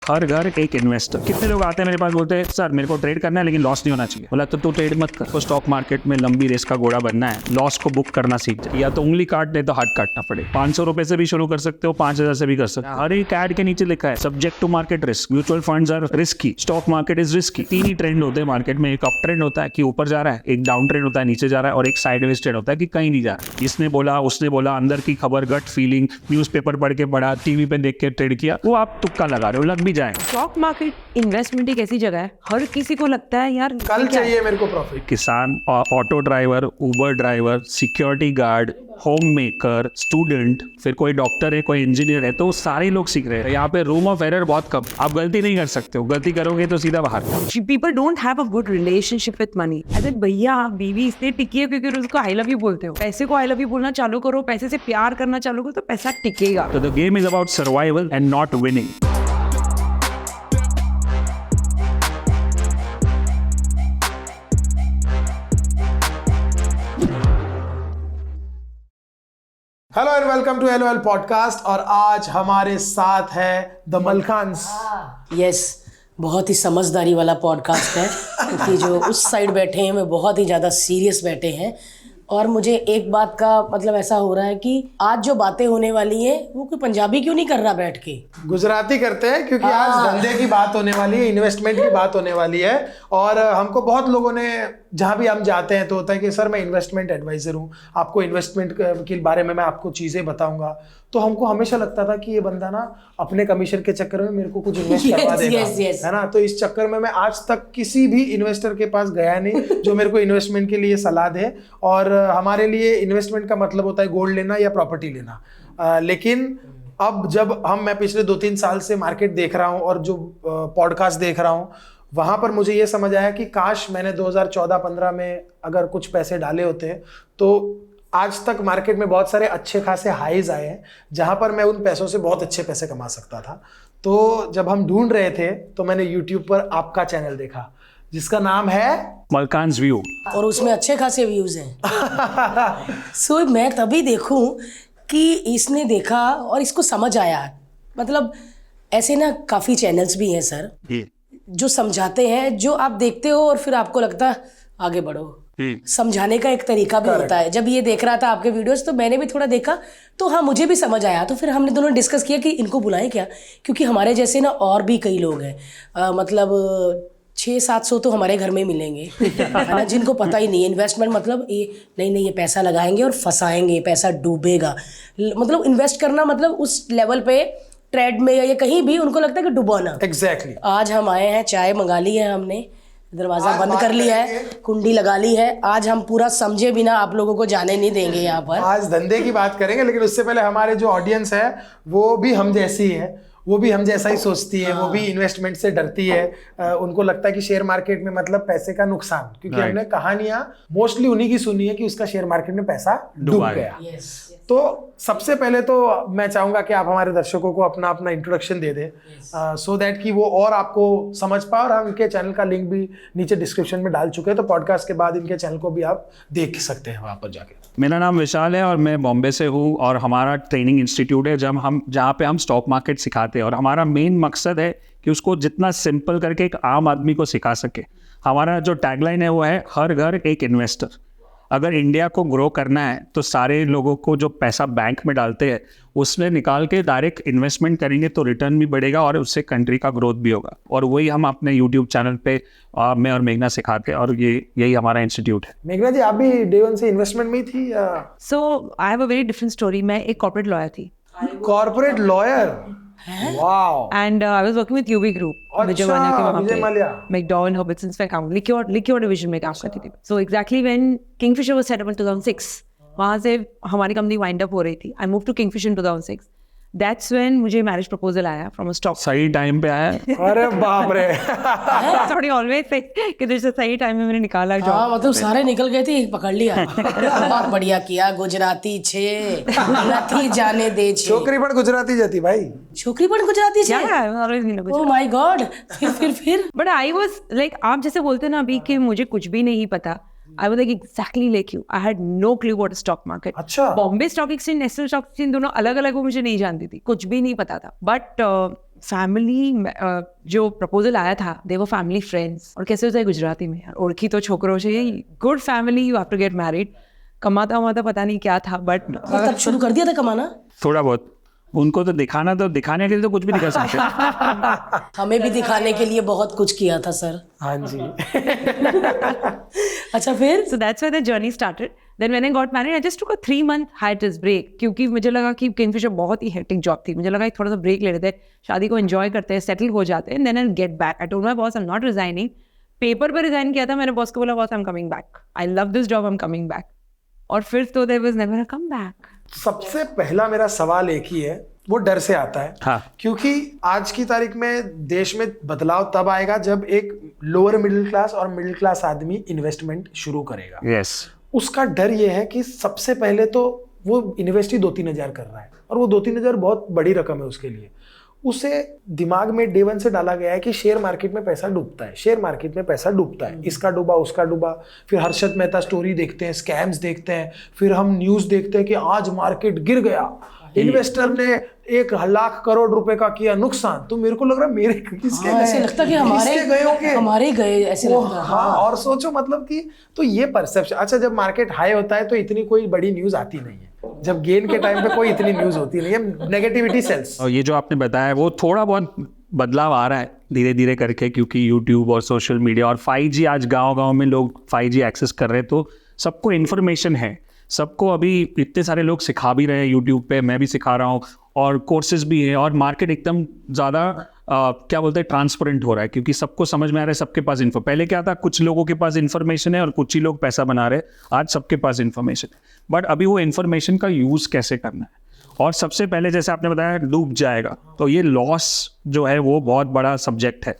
हर घर एक इन्वेस्टर। कितने लोग आते हैं मेरे पास, बोलते हैं सर मेरे को ट्रेड करना है लेकिन लॉस नहीं होना चाहिए। बोला तो तू ट्रेड मत कर, तो स्टॉक मार्केट में लंबी रेस का घोड़ा बनना है, लॉस को बुक करना सीख जा। या तो उंगली काट दे तो हाथ काटना पड़े। 500 रुपए से भी शुरू कर सकते हो, 5000 से भी कर सकते हो। हर एक ऐड के नीचे लिखा है subject to market risk, mutual funds are risky, stock market is risky. 3 ही ट्रेंड होते हैं मार्केट में, एक अप ट्रेंड होता है कि ऊपर जा रहा है, एक डाउन ट्रेंड होता है नीचे जा रहा है, और एक साइडवेज ट्रेंड होता है कि कहीं नहीं जा रहा है। इसने बोला उसने बोला, अंदर की खबर, गट फीलिंग, न्यूज़पेपर पढ़ के पढ़ा, टीवी पे देख के ट्रेड किया, वो आप तुक्का लगा रहे हो, लग भी जाएगा। स्टॉक मार्केट इन्वेस्टमेंट एक ऐसी जगह है, हर किसी को लगता है यार कल चाहिए मेरे को प्रॉफिट। किसान, auto driver, Uber driver, security guard, home maker, student, फिर कोई डॉक्टर है, कोई इंजीनियर है, तो सारे लोग सीख रहे हैं। यहाँ पे रूम ऑफ एरर बहुत कम, आप गलती नहीं कर सकते हो, गलती करोगे तो सीधा बाहर। People don't have a good relationship with money. अरे भैया बीवी इसलिए टिकी है क्योंकि उसको आई लव यू बोलते हो। पैसे को आई लव यू बोलना चालू करो, पैसे से प्यार करना चालू करो तो पैसा टिकेगा। तो the game is about survival and not winning. Hello and welcome to LOL podcast. और आज हमारे साथ है द मलखान्स। यस, बहुत ही समझदारी वाला पॉडकास्ट है क्योंकि जो उस साइड बैठे हैं वो बहुत ही ज़्यादा सीरियस बैठे हैं। और मुझे एक बात का मतलब ऐसा हो रहा है कि आज जो बातें होने वाली हैं वो कोई पंजाबी क्यों नहीं कर रहा बैठ के, गुजराती करते हैं क्योंकि आज धंधे की बात होने वाली है, इन्वेस्टमेंट की बात होने वाली है। और हमको बहुत लोगों ने, जहाँ भी हम जाते हैं तो होता है कि सर मैं इन्वेस्टमेंट एडवाइज़र हूँ, आपको इन्वेस्टमेंट के बारे में मैं आपको चीज़ें बताऊंगा। तो हमको हमेशा लगता था कि ये बंदा ना अपने कमीशन के चक्कर में मेरे को कुछ इन्वेस्ट करवा देगा, है ना। तो इस चक्कर में मैं आज तक किसी भी इन्वेस्टर के पास गया नहीं जो मेरे को इन्वेस्टमेंट के लिए सलाह दे। और हमारे लिए इन्वेस्टमेंट का मतलब होता है गोल्ड लेना या प्रॉपर्टी लेना। लेकिन अब जब मैं पिछले 2-3 साल से मार्केट देख रहा हूँ और जो पॉडकास्ट देख रहा हूँ, वहाँ पर मुझे ये समझ आया कि काश मैंने 2014-15 में अगर कुछ पैसे डाले होते तो आज तक मार्केट में बहुत सारे अच्छे खासे हाईज आए हैं जहाँ पर मैं उन पैसों से बहुत अच्छे पैसे कमा सकता था। तो जब हम ढूंढ रहे थे तो मैंने YouTube पर आपका चैनल देखा जिसका नाम है मलखान्स व्यू, और उसमें अच्छे खासे व्यूज़ हैं। सो मैं तभी देखूं कि इसने देखा और इसको समझ आया। मतलब ऐसे ना काफ़ी चैनल्स भी हैं सर जो समझाते हैं, जो आप देखते हो और फिर आपको लगता है आगे बढ़ो। समझाने का एक तरीका भी होता है। जब ये देख रहा था आपके वीडियोस तो मैंने भी थोड़ा देखा, तो हाँ मुझे भी समझ आया। तो फिर हमने दोनों डिस्कस किया कि इनको बुलाएं क्या, क्योंकि हमारे जैसे ना और भी कई लोग हैं, मतलब 600-700 तो हमारे घर में मिलेंगे है ना, जिनको पता ही नहीं है इन्वेस्टमेंट मतलब ये नहीं ये पैसा लगाएंगे और फंसाएंगे, पैसा डूबेगा। मतलब इन्वेस्ट करना मतलब उस लेवल पे ट्रेड में या कहीं भी उनको लगता है कि डुबाना। एग्जैक्टली। आज हम आए हैं, चाय मंगा ली है हमने, दरवाजा बंद कर लिया है, कुंडी लगा ली है। आज हम पूरा समझे बिना आप लोगों को जाने नहीं देंगे यहाँ पर। आज धंधे की बात करेंगे, लेकिन उससे पहले हमारे जो ऑडियंस है वो भी हम जैसी है, वो भी हम जैसा ही सोचती है। वो भी इन्वेस्टमेंट से डरती है। उनको लगता है कि शेयर मार्केट में मतलब पैसे का नुकसान, क्योंकि हमने कहानियां मोस्टली उन्हीं की सुनी है कि उसका शेयर मार्केट में पैसा डूब गया। तो सबसे पहले तो मैं चाहूंगा कि आप हमारे दर्शकों को अपना अपना इंट्रोडक्शन दे दें, सो दैट कि वो और आपको समझ पाए। और हम इनके चैनल का लिंक भी नीचे डिस्क्रिप्शन में डाल चुके हैं, तो पॉडकास्ट के बाद इनके चैनल को भी आप देख सकते हैं वहाँ पर जाके। मेरा नाम विशाल है और मैं बॉम्बे से हूँ, और हमारा ट्रेनिंग इंस्टीट्यूट है जहाँ पे हम स्टॉक मार्केट सिखाते हैं। और हमारा मेन मकसद है कि उसको जितना सिंपल करके एक आम आदमी को सिखा सके। हमारा जो टैगलाइन है वो है हर घर एक इन्वेस्टर। अगर इंडिया को ग्रो करना है तो सारे लोगों को जो पैसा बैंक में डालते हैं उसमें निकाल के डायरेक्ट इन्वेस्टमेंट करेंगे तो रिटर्न भी बढ़ेगा और उससे कंट्री का ग्रोथ भी होगा। और वही हम अपने यूट्यूब चैनल पे मैं और मेघना सिखाते हैं, और यही हमारा इंस्टीट्यूट है। मेघना जी, आप भी डे वन से इन्वेस्टमेंट में ही थी? So I have a very different story. मैं एक कॉर्पोरेट लॉयर थी। Corporate lawyer? Wow. And I was working with UB group, Vijay Mallya के वहां विजय माल्या। पे मैकडॉन हॉबिसन्स में काम, लिक्योर डिवीजन में काम करती थी। So exactly when Kingfisher was set up in 2006, वहां से हमारी कंपनी वाइंड अप हो रही थी। I move to Kingfisher in 2006। That's when मुझे मैरिज प्रपोजल आया फ्रॉम अ स्टॉक। सही टाइम पे आया। अरे बाप रे। सॉरी ऑलवेज से कि जैसे सही टाइम में मैंने निकाला जॉब। हाँ मतलब सारे निकल गए थे, एक पकड़ लिया। बहुत बढ़िया किया। गुजराती छे नथी जाने दे छे। छोकरी पण गुजराती जाती भाई। छोकरी पण गुजराती छे? Yeah, oh my God. फिर बट आई वाज लाइक, आप जैसे बोलते ना अभी कि मुझे कुछ भी नहीं पता, I was like exactly like you. I had no clue what a stock market. अच्छा. Bombay stock exchange, national stock exchange दोनों अलग अलग, वो मुझे नहीं जानती थी, कुछ भी नहीं पता था. बट फैमिली जो प्रपोजल आया था दे वो फैमिली फ्रेंड्स, और कैसे होता है गुजराती में यार, ओळखी तो छोकरो છે, good family, you have to get married. कमाता वमाता पता नहीं क्या था, बट तब शुरू कर दिया था कमाना। थोड़ा बहुत उनको तो दिखाना, तो दिखाने के लिए तो कुछ भी दिखा सकते हमें भी दिखाने के लिए बहुत कुछ किया था सर। हाँ जी। अच्छा फिर so that's where the journey started. Then when I got married, I just took a 3-month hiatus break, क्योंकि मुझे लगा कि किंगफिशर बहुत ही हेक्टिक जॉब थी। मुझे लगा कि थोड़ा सा ब्रेक ले लेते हैं, शादी को एंजॉय करते हैं, सेटल हो जाते हैं, then I get back. I told my boss I am not resigning. Paper पर रिजाइन किया था मैंने, बॉस को बोला boss I am coming back, I love this job, I am coming back. और फिर तो there was never a come back. सबसे पहला मेरा सवाल एक ही है, वो डर से आता है। हाँ। क्योंकि आज की तारीख में देश में बदलाव तब आएगा जब एक लोअर मिडिल क्लास और मिडिल क्लास आदमी इन्वेस्टमेंट शुरू करेगा। यस। उसका डर ये है कि सबसे पहले तो वो इन्वेस्ट ही 2-3 हज़ार कर रहा है, और वो 2-3 हज़ार बहुत बड़ी रकम है उसके लिए। उसे दिमाग में डे वन से डाला गया है कि शेयर मार्केट में पैसा डूबता है, शेयर मार्केट में पैसा डूबता है, इसका डूबा उसका डूबा। फिर हर्षद मेहता स्टोरी देखते हैं, स्कैम्स देखते हैं, फिर हम न्यूज़ देखते हैं कि आज मार्केट गिर गया, इन्वेस्टर ने 1 लाख करोड़ रुपए का किया नुकसान। तो मेरे को लग रहा है मेरे किसके हाँ, ऐसे लगता कि हमारे गए होंगे, हमारे ही गए ऐसे लगता है। हाँ। और सोचो मतलब कि तो ये परसेप्शन। अच्छा, जब मार्केट हाई होता है तो इतनी कोई बड़ी न्यूज़ आती नहीं है, जब गेन के टाइम पे कोई इतनी न्यूज़ होती नहीं है, नेगेटिविटी सेल्स। और ये जो आपने बताया वो थोड़ा बहुत बदलाव आ रहा है धीरे धीरे करके, क्योंकि यूट्यूब और सोशल मीडिया और 5G, आज गांव-गांव में लोग 5G एक्सेस कर रहे हैं, तो सबको इन्फॉर्मेशन है, सबको अभी इतने सारे लोग सिखा भी रहे हैं यूट्यूब पे, मैं भी सिखा रहा हूँ, और कोर्सेज भी हैं, और मार्केट एकदम ज़्यादा क्या बोलते हैं ट्रांसपेरेंट हो रहा है, क्योंकि सबको समझ में आ रहा है, सबके पास इन्फो। पहले क्या था, कुछ लोगों के पास इन्फॉर्मेशन है और कुछ ही लोग पैसा बना रहे हैं, आज सबके पास इन्फॉर्मेशन है, बट अभी वो इन्फॉर्मेशन का यूज़ कैसे करना है। और सबसे पहले जैसे आपने बताया डूब जाएगा, तो ये लॉस जो है वो बहुत बड़ा सब्जेक्ट है,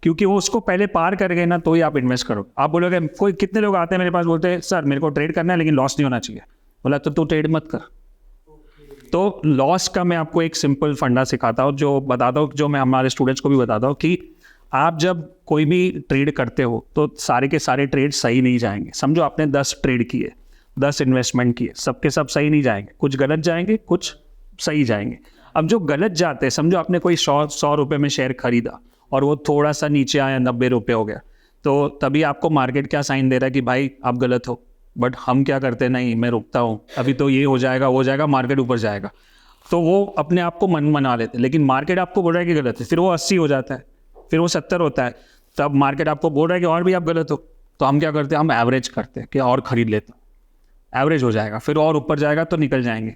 क्योंकि वो उसको पहले पार कर गए ना, तो ही आप इन्वेस्ट करो। आप बोलोगे, कोई कितने लोग आते हैं मेरे पास, बोलते हैं सर मेरे को ट्रेड करना है लेकिन लॉस नहीं होना चाहिए। बोला तो तू ट्रेड मत कर। तो लॉस का मैं आपको एक सिंपल फंडा सिखाता हूँ, जो बताता हूँ, जो मैं हमारे स्टूडेंट्स को भी बताता हूँ, कि आप जब कोई भी ट्रेड करते हो तो सारे के सारे ट्रेड सही नहीं जाएंगे। समझो आपने 10 ट्रेड किए, 10 इन्वेस्टमेंट किए, सबके सब सही नहीं जाएंगे, कुछ गलत जाएंगे, कुछ सही जाएंगे। अब जो गलत जाते हैं, समझो आपने कोई 100 रुपये में शेयर खरीदा और वो थोड़ा सा नीचे आया, 90 रुपये हो गया, तो तभी आपको मार्केट क्या साइन दे रहा है कि भाई आप गलत हो। बट हम क्या करते हैं, नहीं मैं रुकता हूँ, अभी तो ये हो जाएगा वो जाएगा, मार्केट ऊपर जाएगा, तो वो अपने आप को मन मना लेते हैं। लेकिन मार्केट आपको बोल रहा है कि गलत है, फिर वो 80 हो जाता है, फिर वो 70 होता है, तब मार्केट आपको बोल रहा है कि और भी आप गलत हो, तो हम क्या करते हैं, हम एवरेज करते हैं कि और ख़रीद लेते हैं, एवरेज हो जाएगा, फिर और ऊपर जाएगा तो निकल जाएंगे।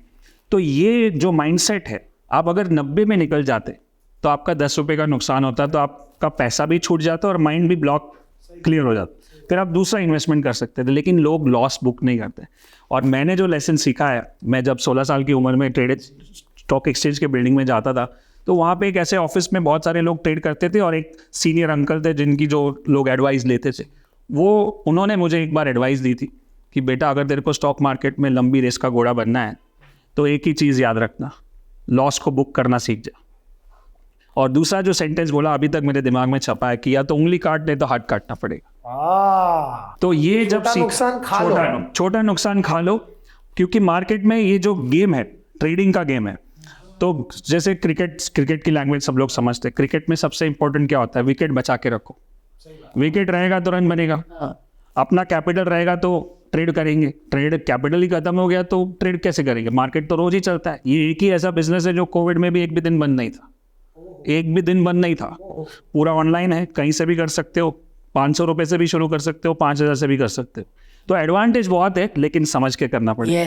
तो ये जो माइंडसेट है, आप अगर 90 में निकल जाते तो आपका 10 रुपये का नुकसान होता है, तो आपका पैसा भी छूट जाता है और माइंड भी ब्लॉक क्लियर हो जाता, फिर आप दूसरा इन्वेस्टमेंट कर सकते थे। लेकिन लोग लॉस बुक नहीं करते। और मैंने जो लेसन सीखा है, मैं जब 16 साल की उम्र में ट्रेड स्टॉक एक्सचेंज के बिल्डिंग में जाता था, तो वहाँ पे एक ऐसे ऑफिस में बहुत सारे लोग ट्रेड करते थे, और एक सीनियर अंकल थे जिनकी जो लोग एडवाइस लेते थे, वो उन्होंने मुझे एक बार एडवाइस दी थी कि बेटा अगर तेरे को स्टॉक मार्केट में लंबी रेस का घोड़ा बनना है तो एक ही चीज़ याद रखना, लॉस को बुक करना सीख जा। और दूसरा जो सेंटेंस बोला अभी तक मेरे दिमाग में छपा है कि या तो उंगली काट नहीं तो हाथ काटना पड़ेगा। तो ये जब छोटा नुकसान खा लो, क्योंकि मार्केट में ये जो गेम है, ट्रेडिंग का गेम है, तो जैसे क्रिकेट की लैंग्वेज सब लोग समझते हैं। क्रिकेट में सबसे इंपॉर्टेंट क्या होता है, विकेट बचा के रखो। विकेट रहेगा तो रन बनेगा, अपना कैपिटल रहेगा तो ट्रेड करेंगे, ट्रेड कैपिटल ही खत्म हो गया तो ट्रेड कैसे करेंगे। मार्केट तो रोज ही चलता है। ये एक ही ऐसा बिजनेस है जो कोविड में भी एक भी दिन बंद नहीं था, एक भी दिन बंद नहीं था, पूरा ऑनलाइन है, कहीं से भी कर सकते हो, 500 रुपये से भी शुरू कर सकते हो, 5000 से भी कर सकते हो। तो एडवांटेज बहुत है, लेकिन समझ के करना पड़ेगा।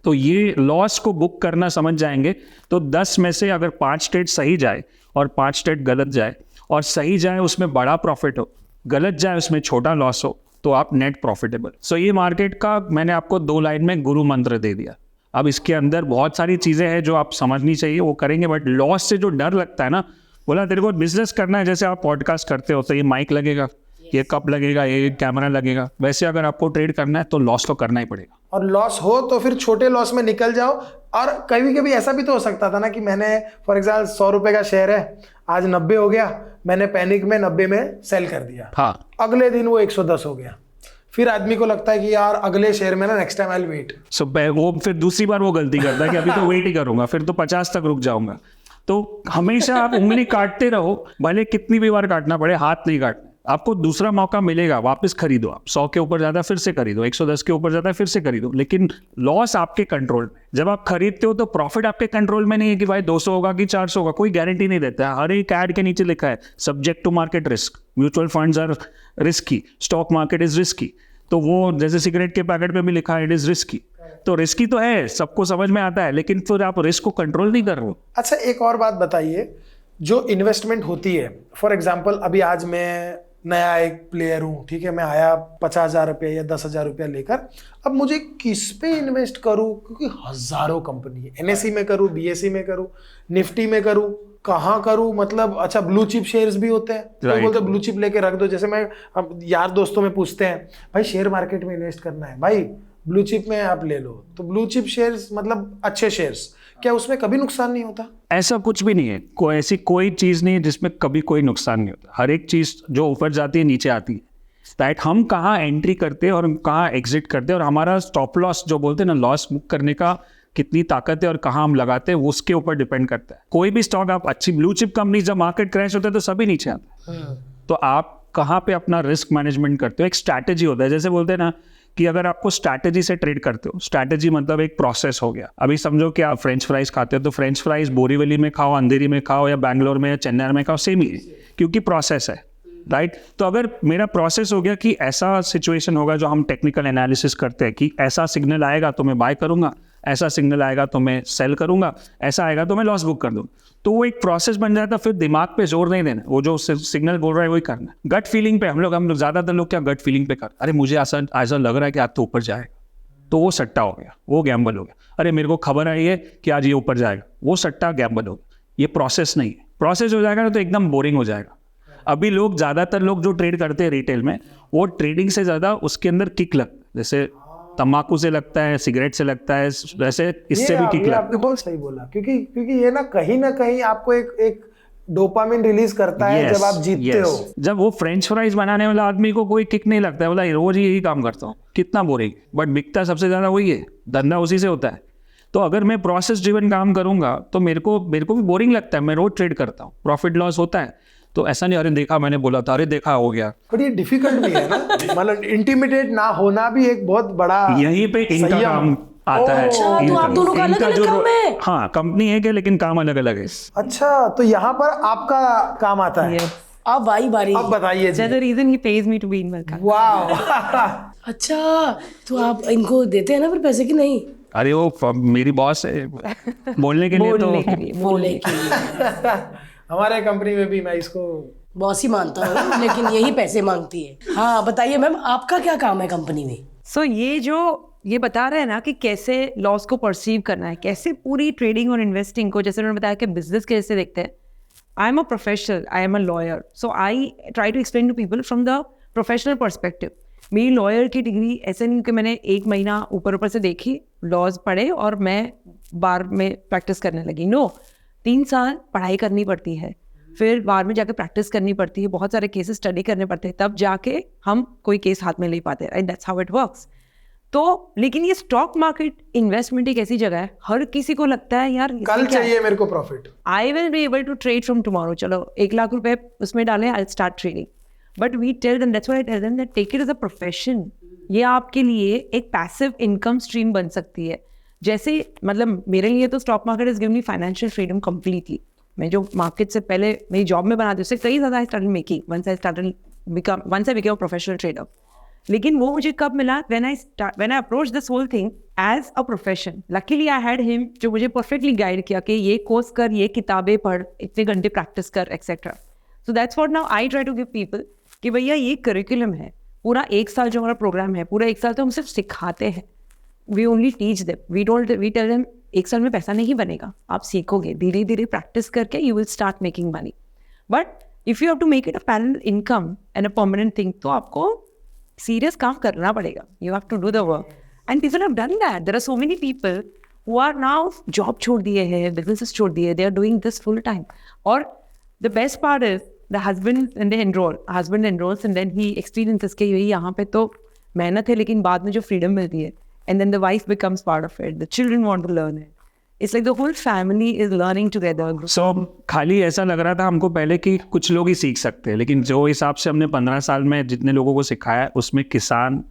तो ये लॉस को बुक करना समझ जाएंगे तो 10 में से अगर 5 ट्रेड सही जाए और 5 ट्रेड गलत जाए, और सही जाए उसमें बड़ा प्रॉफिट हो, गलत जाए उसमें छोटा लॉस हो, तो आप नेट प्रॉफिटेबल। सो ये मार्केट का मैंने आपको 2 लाइन में गुरु मंत्र दे दिया। अब इसके अंदर बहुत सारी चीज़ें हैं जो आप समझनी चाहिए, वो करेंगे। बट लॉस से जो डर लगता है ना, बोला तेरे को बिजनेस करना है, जैसे आप पॉडकास्ट करते हो तो ये माइक लगेगा, ये कप लगेगा, ये कैमरा लगेगा, वैसे अगर आपको ट्रेड करना है तो लॉस तो करना ही पड़ेगा। और लॉस हो तो फिर छोटे लॉस में निकल जाओ। और कभी कभी ऐसा भी तो हो सकता था ना कि मैंने फॉर एग्जाम्पल 100 रुपये का शेयर है, आज 90 हो गया, मैंने पैनिक में 90 में सेल कर दिया, हाँ, अगले दिन वो 110 हो गया। फिर आदमी को लगता है कि यार अगले शेयर में ना next time I will wait. So वो फिर दूसरी बार वो गलती करता है कि अभी तो वेट ही करूंगा, फिर तो 50 तक रुक जाऊंगा। तो हमेशा आप उंगली काटते रहो, भले कितनी भी बार काटना पड़े, हाथ नहीं काटना। आपको दूसरा मौका मिलेगा, वापस खरीदो। आप 100 के ऊपर जाता है फिर से खरीदो, 110 के ऊपर जाता है फिर से खरीदो, लेकिन लॉस आपके कंट्रोल में। जब आप खरीदते हो तो प्रॉफिट आपके कंट्रोल में नहीं है कि भाई 200 होगा कि 400 होगा, कोई गारंटी नहीं देता है। हर एक ऐड के नीचे लिखा है subject to market risk, mutual funds are risky, stock market is risky. तो वो जैसे सिगरेट के पैकेट पे भी लिखा है इट इज रिस्की, तो रिस्की तो है, सबको समझ में आता है, लेकिन फिर आप रिस्क को कंट्रोल नहीं कर रहे हो। अच्छा, एक और बात बताइए, जो इन्वेस्टमेंट होती है, फॉर एग्जांपल अभी आज मैं नया एक प्लेयर हूँ, ठीक है, मैं आया 50,000 रुपये या 10,000 रुपया लेकर, अब मुझे किस पे इन्वेस्ट करूँ? क्योंकि हजारों कंपनी है, NSE में करूँ, BSE में करूँ, निफ्टी में करूँ, कहाँ करूँ? मतलब अच्छा, ब्लू चिप शेयर्स भी होते हैं, तो बोलते ब्लू चिप लेके रख दो। जैसे मैं अब यार दोस्तों में पूछते हैं, भाई शेयर मार्केट में इन्वेस्ट करना है, भाई ब्लू चिप में आप ले लो, तो ब्लू चिप शेयर्स मतलब अच्छे शेयर्स, क्या उसमें कभी नुकसान नहीं होता? ऐसा कुछ भी नहीं है, कोई ऐसी कोई चीज़ नहीं है जिसमें कभी कोई नुकसान नहीं होता। हर एक चीज़ जो ऊपर जाती है नीचे आती है। दैट हम कहाँ एंट्री करते हैं और हम कहाँ एग्जिट करते हैं, और हमारा स्टॉप लॉस जो बोलते हैं ना, लॉस बुक करने का कितनी ताकत है और कहाँ हम लगाते हैं, उसके ऊपर डिपेंड करता है। कोई भी स्टॉक आप अच्छी ब्लू चिप कंपनी, जब मार्केट क्रैश होता है तो सभी नीचे आते हैं। तो आप कहाँ पे अपना रिस्क मैनेजमेंट करते हो, एक स्ट्रैटेजी होता है। जैसे बोलते हैं ना कि अगर आपको स्ट्रैटेजी से ट्रेड करते हो, स्ट्रैटेजी मतलब एक प्रोसेस हो गया। अभी समझो कि आप फ्रेंच फ्राइज खाते हो, तो फ्रेंच फ्राइज बोरीवली में खाओ, अंधेरी में खाओ, या बैंगलोर में या चेन्नई में खाओ, सेम ही है, क्योंकि प्रोसेस है, राइट। तो अगर मेरा प्रोसेस हो गया कि ऐसा सिचुएशन होगा जो हम टेक्निकल एनालिसिस करते हैं कि ऐसा सिग्नल आएगा तो मैं बाय करूंगा, ऐसा सिग्नल आएगा तो मैं सेल करूंगा, ऐसा आएगा तो मैं लॉस बुक कर दूंगा, तो वो एक प्रोसेस बन जाता। फिर दिमाग पे जोर नहीं देना, वो जो सिग्नल बोल रहा है वही करना। गट फीलिंग पे हम लोग ज़्यादातर लोग क्या गट फीलिंग पे कर, अरे मुझे ऐसा लग रहा है कि आज तो ऊपर जाएगा, तो वो सट्टा हो गया, वो गैम्बल हो गया। अरे मेरे को खबर आई है कि आज ये ऊपर जाएगा, वो सट्टा गैम्बल हो गया। ये प्रोसेस नहीं है। प्रोसेस हो जाएगा ना तो एकदम बोरिंग हो जाएगा। अभी लोग ज़्यादातर लोग जो ट्रेड करते हैं रिटेल में, वो ट्रेडिंग से ज़्यादा उसके अंदर किक लगता है। जैसे तंबाकू से लगता है, सिगरेट से लगता है, वैसे इससे भी किक लगता है। आपने बहुत सही बोला, क्योंकि ये ना कहीं आपको एक डोपामिन रिलीज करता है जब आप जीतते हो। जब वो फ्रेंच फ्राइज बनाने वाला आदमी को कोई किक नहीं लगता है, बोला रोज यही काम करता हूँ, कितना बोरिंग, बट बिकता सबसे ज्यादा वही है, धंधा उसी से होता है। तो अगर मैं प्रोसेस ड्रिवन काम करूंगा तो मेरे को भी बोरिंग लगता है। मैं रोज ट्रेड करता हूँ, प्रॉफिट लॉस होता है, तो ऐसा नहीं अरे देखा मैंने बोला था, अरे देखा हो गया। बट ये डिफिकल्ट भी है ना, मतलब इंटिमिडेट ना होना भी एक बहुत बड़ा, यहीं पे इनका काम आता है। अच्छा, तो आप दोनों का अलग-अलग काम है? हाँ, कंपनी है क्या, लेकिन काम अलग अलग है। अच्छा, तो यहाँ पर आपका काम आता है। Yes. अब बारी अब बताइए जी। That's the reason he pays me to be in Malka. वाह अच्छा, तो आप इनको देते हैं ना फिर पैसे कि नहीं? अरे वो मेरी बॉस है, बोलने के लिए तो बोलने के लिए बोलने के लिए हमारे कंपनी में भी मैं इसको बॉस ही मानता हूँ, लेकिन यही पैसे मांगती है। हाँ बताइए मैम, आपका क्या काम है कंपनी में? सो ये बता रहे हैं ना कि कैसे लॉस को परसीव करना है, कैसे पूरी ट्रेडिंग और इन्वेस्टिंग को, जैसे उन्होंने बताया कि बिजनेस कैसे देखते हैं। I am a professional, I am a lawyer, so I try to explain to people from the professional perspective. मेरी लॉयर की डिग्री ऐसे नहीं कि मैंने 1 महीना ऊपर से देखी, लॉज पढ़े और मैं बार में प्रैक्टिस करने लगी। नो, 3 साल पढ़ाई करनी पड़ती है, फिर बार में जाके प्रैक्टिस करनी पड़ती है, बहुत सारे केसेस स्टडी करने पड़ते हैं, तब जाके हम कोई केस हाथ में ले पाते हैं। And that's how it works. तो लेकिन ये स्टॉक मार्केट इन्वेस्टमेंट एक ऐसी जगह है, हर किसी को लगता है यार कल चाहिए मेरे को profit, I will be able to trade from tomorrow, चलो 1 लाख रुपए उसमें डालें, I start trading. But we tell them, that's why I tell them that take it as a profession. ये आपके लिए एक पैसिव इनकम स्ट्रीम बन सकती है। जैसे मतलब मेरे लिए तो stock market is given me financial freedom completely. मैं जो मार्केट से पहले मेरी जॉब में बनाती उससे कई ज़्यादा I started making once I become a professional trader. लेकिन वो मुझे कब मिला, when I approach this whole thing as a profession. Luckily I had him जो मुझे परफेक्टली गाइड किया कि ये कोर्स कर, ये किताबें पढ़, इतने घंटे प्रैक्टिस कर, etcetera. So that's what now I try to give people कि भैया ये करिकुलम है, पूरा 1 साल जो हमारा प्रोग्राम है, पूरा 1 साल तो हम सिर्फ सिखाते हैं। We only teach them, we tell them 1 साल में पैसा नहीं बनेगा, आप सीखोगे, धीरे धीरे प्रैक्टिस करके you will start making money. But if you have to make it a parallel income and a permanent thing, तो आपको सीरियस काम करना पड़ेगा। You have to do the work and people have done that. There are so many people who are now job छोड़ दिए हैं, businesses छोड़ दिए, they are doing this full time. और the best part is the husband enrolls and then he experiences के यही यहाँ पे तो मेहनत है, लेकिन बाद में जो फ्रीडम मिलती है, and then the wife becomes part of it, the children want to learn it, It's like the whole family is learning together. सो खाली ऐसा लग रहा था हमको पहले कि कुछ लोग ही सीख सकते हैं, लेकिन जो हिसाब से हमने 15 साल में जितने लोगों को सिखाया है उसमें किसान,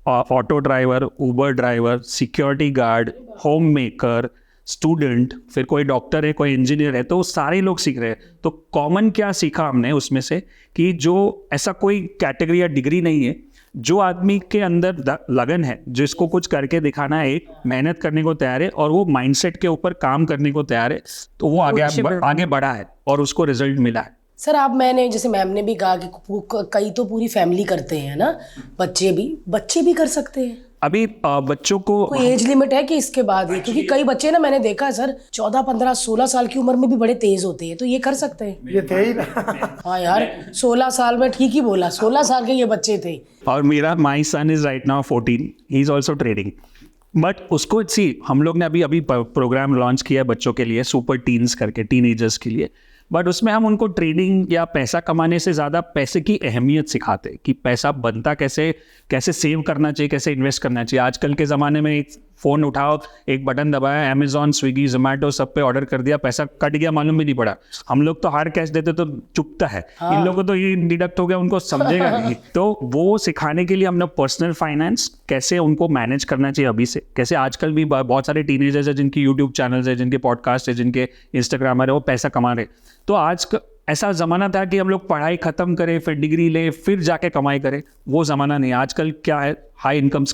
auto driver, Uber driver, security guard, home maker, student, फिर कोई डॉक्टर है, कोई इंजीनियर है, तो सारे लोग सीख रहे हैं। तो कॉमन क्या सीखा हमने उसमें से कि जो ऐसा कोई कैटेगरी या डिग्री नहीं है, जो आदमी के अंदर लगन है, जिसको कुछ करके दिखाना है, एक मेहनत करने को तैयार है और वो माइंडसेट के ऊपर काम करने को तैयार है, तो वो आगे बढ़ा है और उसको रिजल्ट मिला है। सर आप, मैंने जैसे मैम ने भी कहा कि कई तो पूरी फैमिली करते हैं ना, बच्चे भी कर सकते हैं। अभी बच्चों को कोई एज लिमिट है कि इसके बाद ही? क्योंकि कई बच्चे ना मैंने देखा है सर 14, 15, 16 साल की उम्र में भी बड़े तेज होते हैं, तो ये कर सकते हैं? ये थे ही ना। हाँ यार, 16 साल में, ठीक ही बोला, 16 साल के ये बच्चे थे। और मेरा my son is right now 14, he is also trading, but उसको हम लोग ने अभी प्रोग्राम लॉन्च किया है बच्चों के लिए, सुपर टीन्स करके, टीनेजर्स के लिए। बट उसमें हम उनको ट्रेडिंग या पैसा कमाने से ज़्यादा पैसे की अहमियत सिखाते कि पैसा बनता कैसे सेव करना चाहिए, कैसे इन्वेस्ट करना चाहिए। आजकल के ज़माने में एक फ़ोन उठाओ, एक बटन दबाया, अमेजॉन, स्विगी, जोमेटो सब पे ऑर्डर कर दिया, पैसा कट गया, मालूम भी नहीं पड़ा। हम लोग तो हार्ड कैश देते तो चुपता है, इन लोगों को तो ये डिडक्ट हो गया, उनको समझेगा नहीं। तो वो सिखाने के लिए हमने पर्सनल फाइनेंस कैसे उनको मैनेज करना चाहिए अभी से, कैसे आजकल भी बहुत सारे टीनेजर्स है जिनकी यूट्यूब चैनल्स है, जिनके पॉडकास्ट है, जिनके इंस्टाग्रामर है, वो पैसा कमा रहे। तो आज ऐसा ज़माना था कि हम लोग पढ़ाई ख़त्म करें, फिर डिग्री ले, फिर जाके कमाई करें, वो ज़माना नहीं। आजकल क्या है, हाई इनकम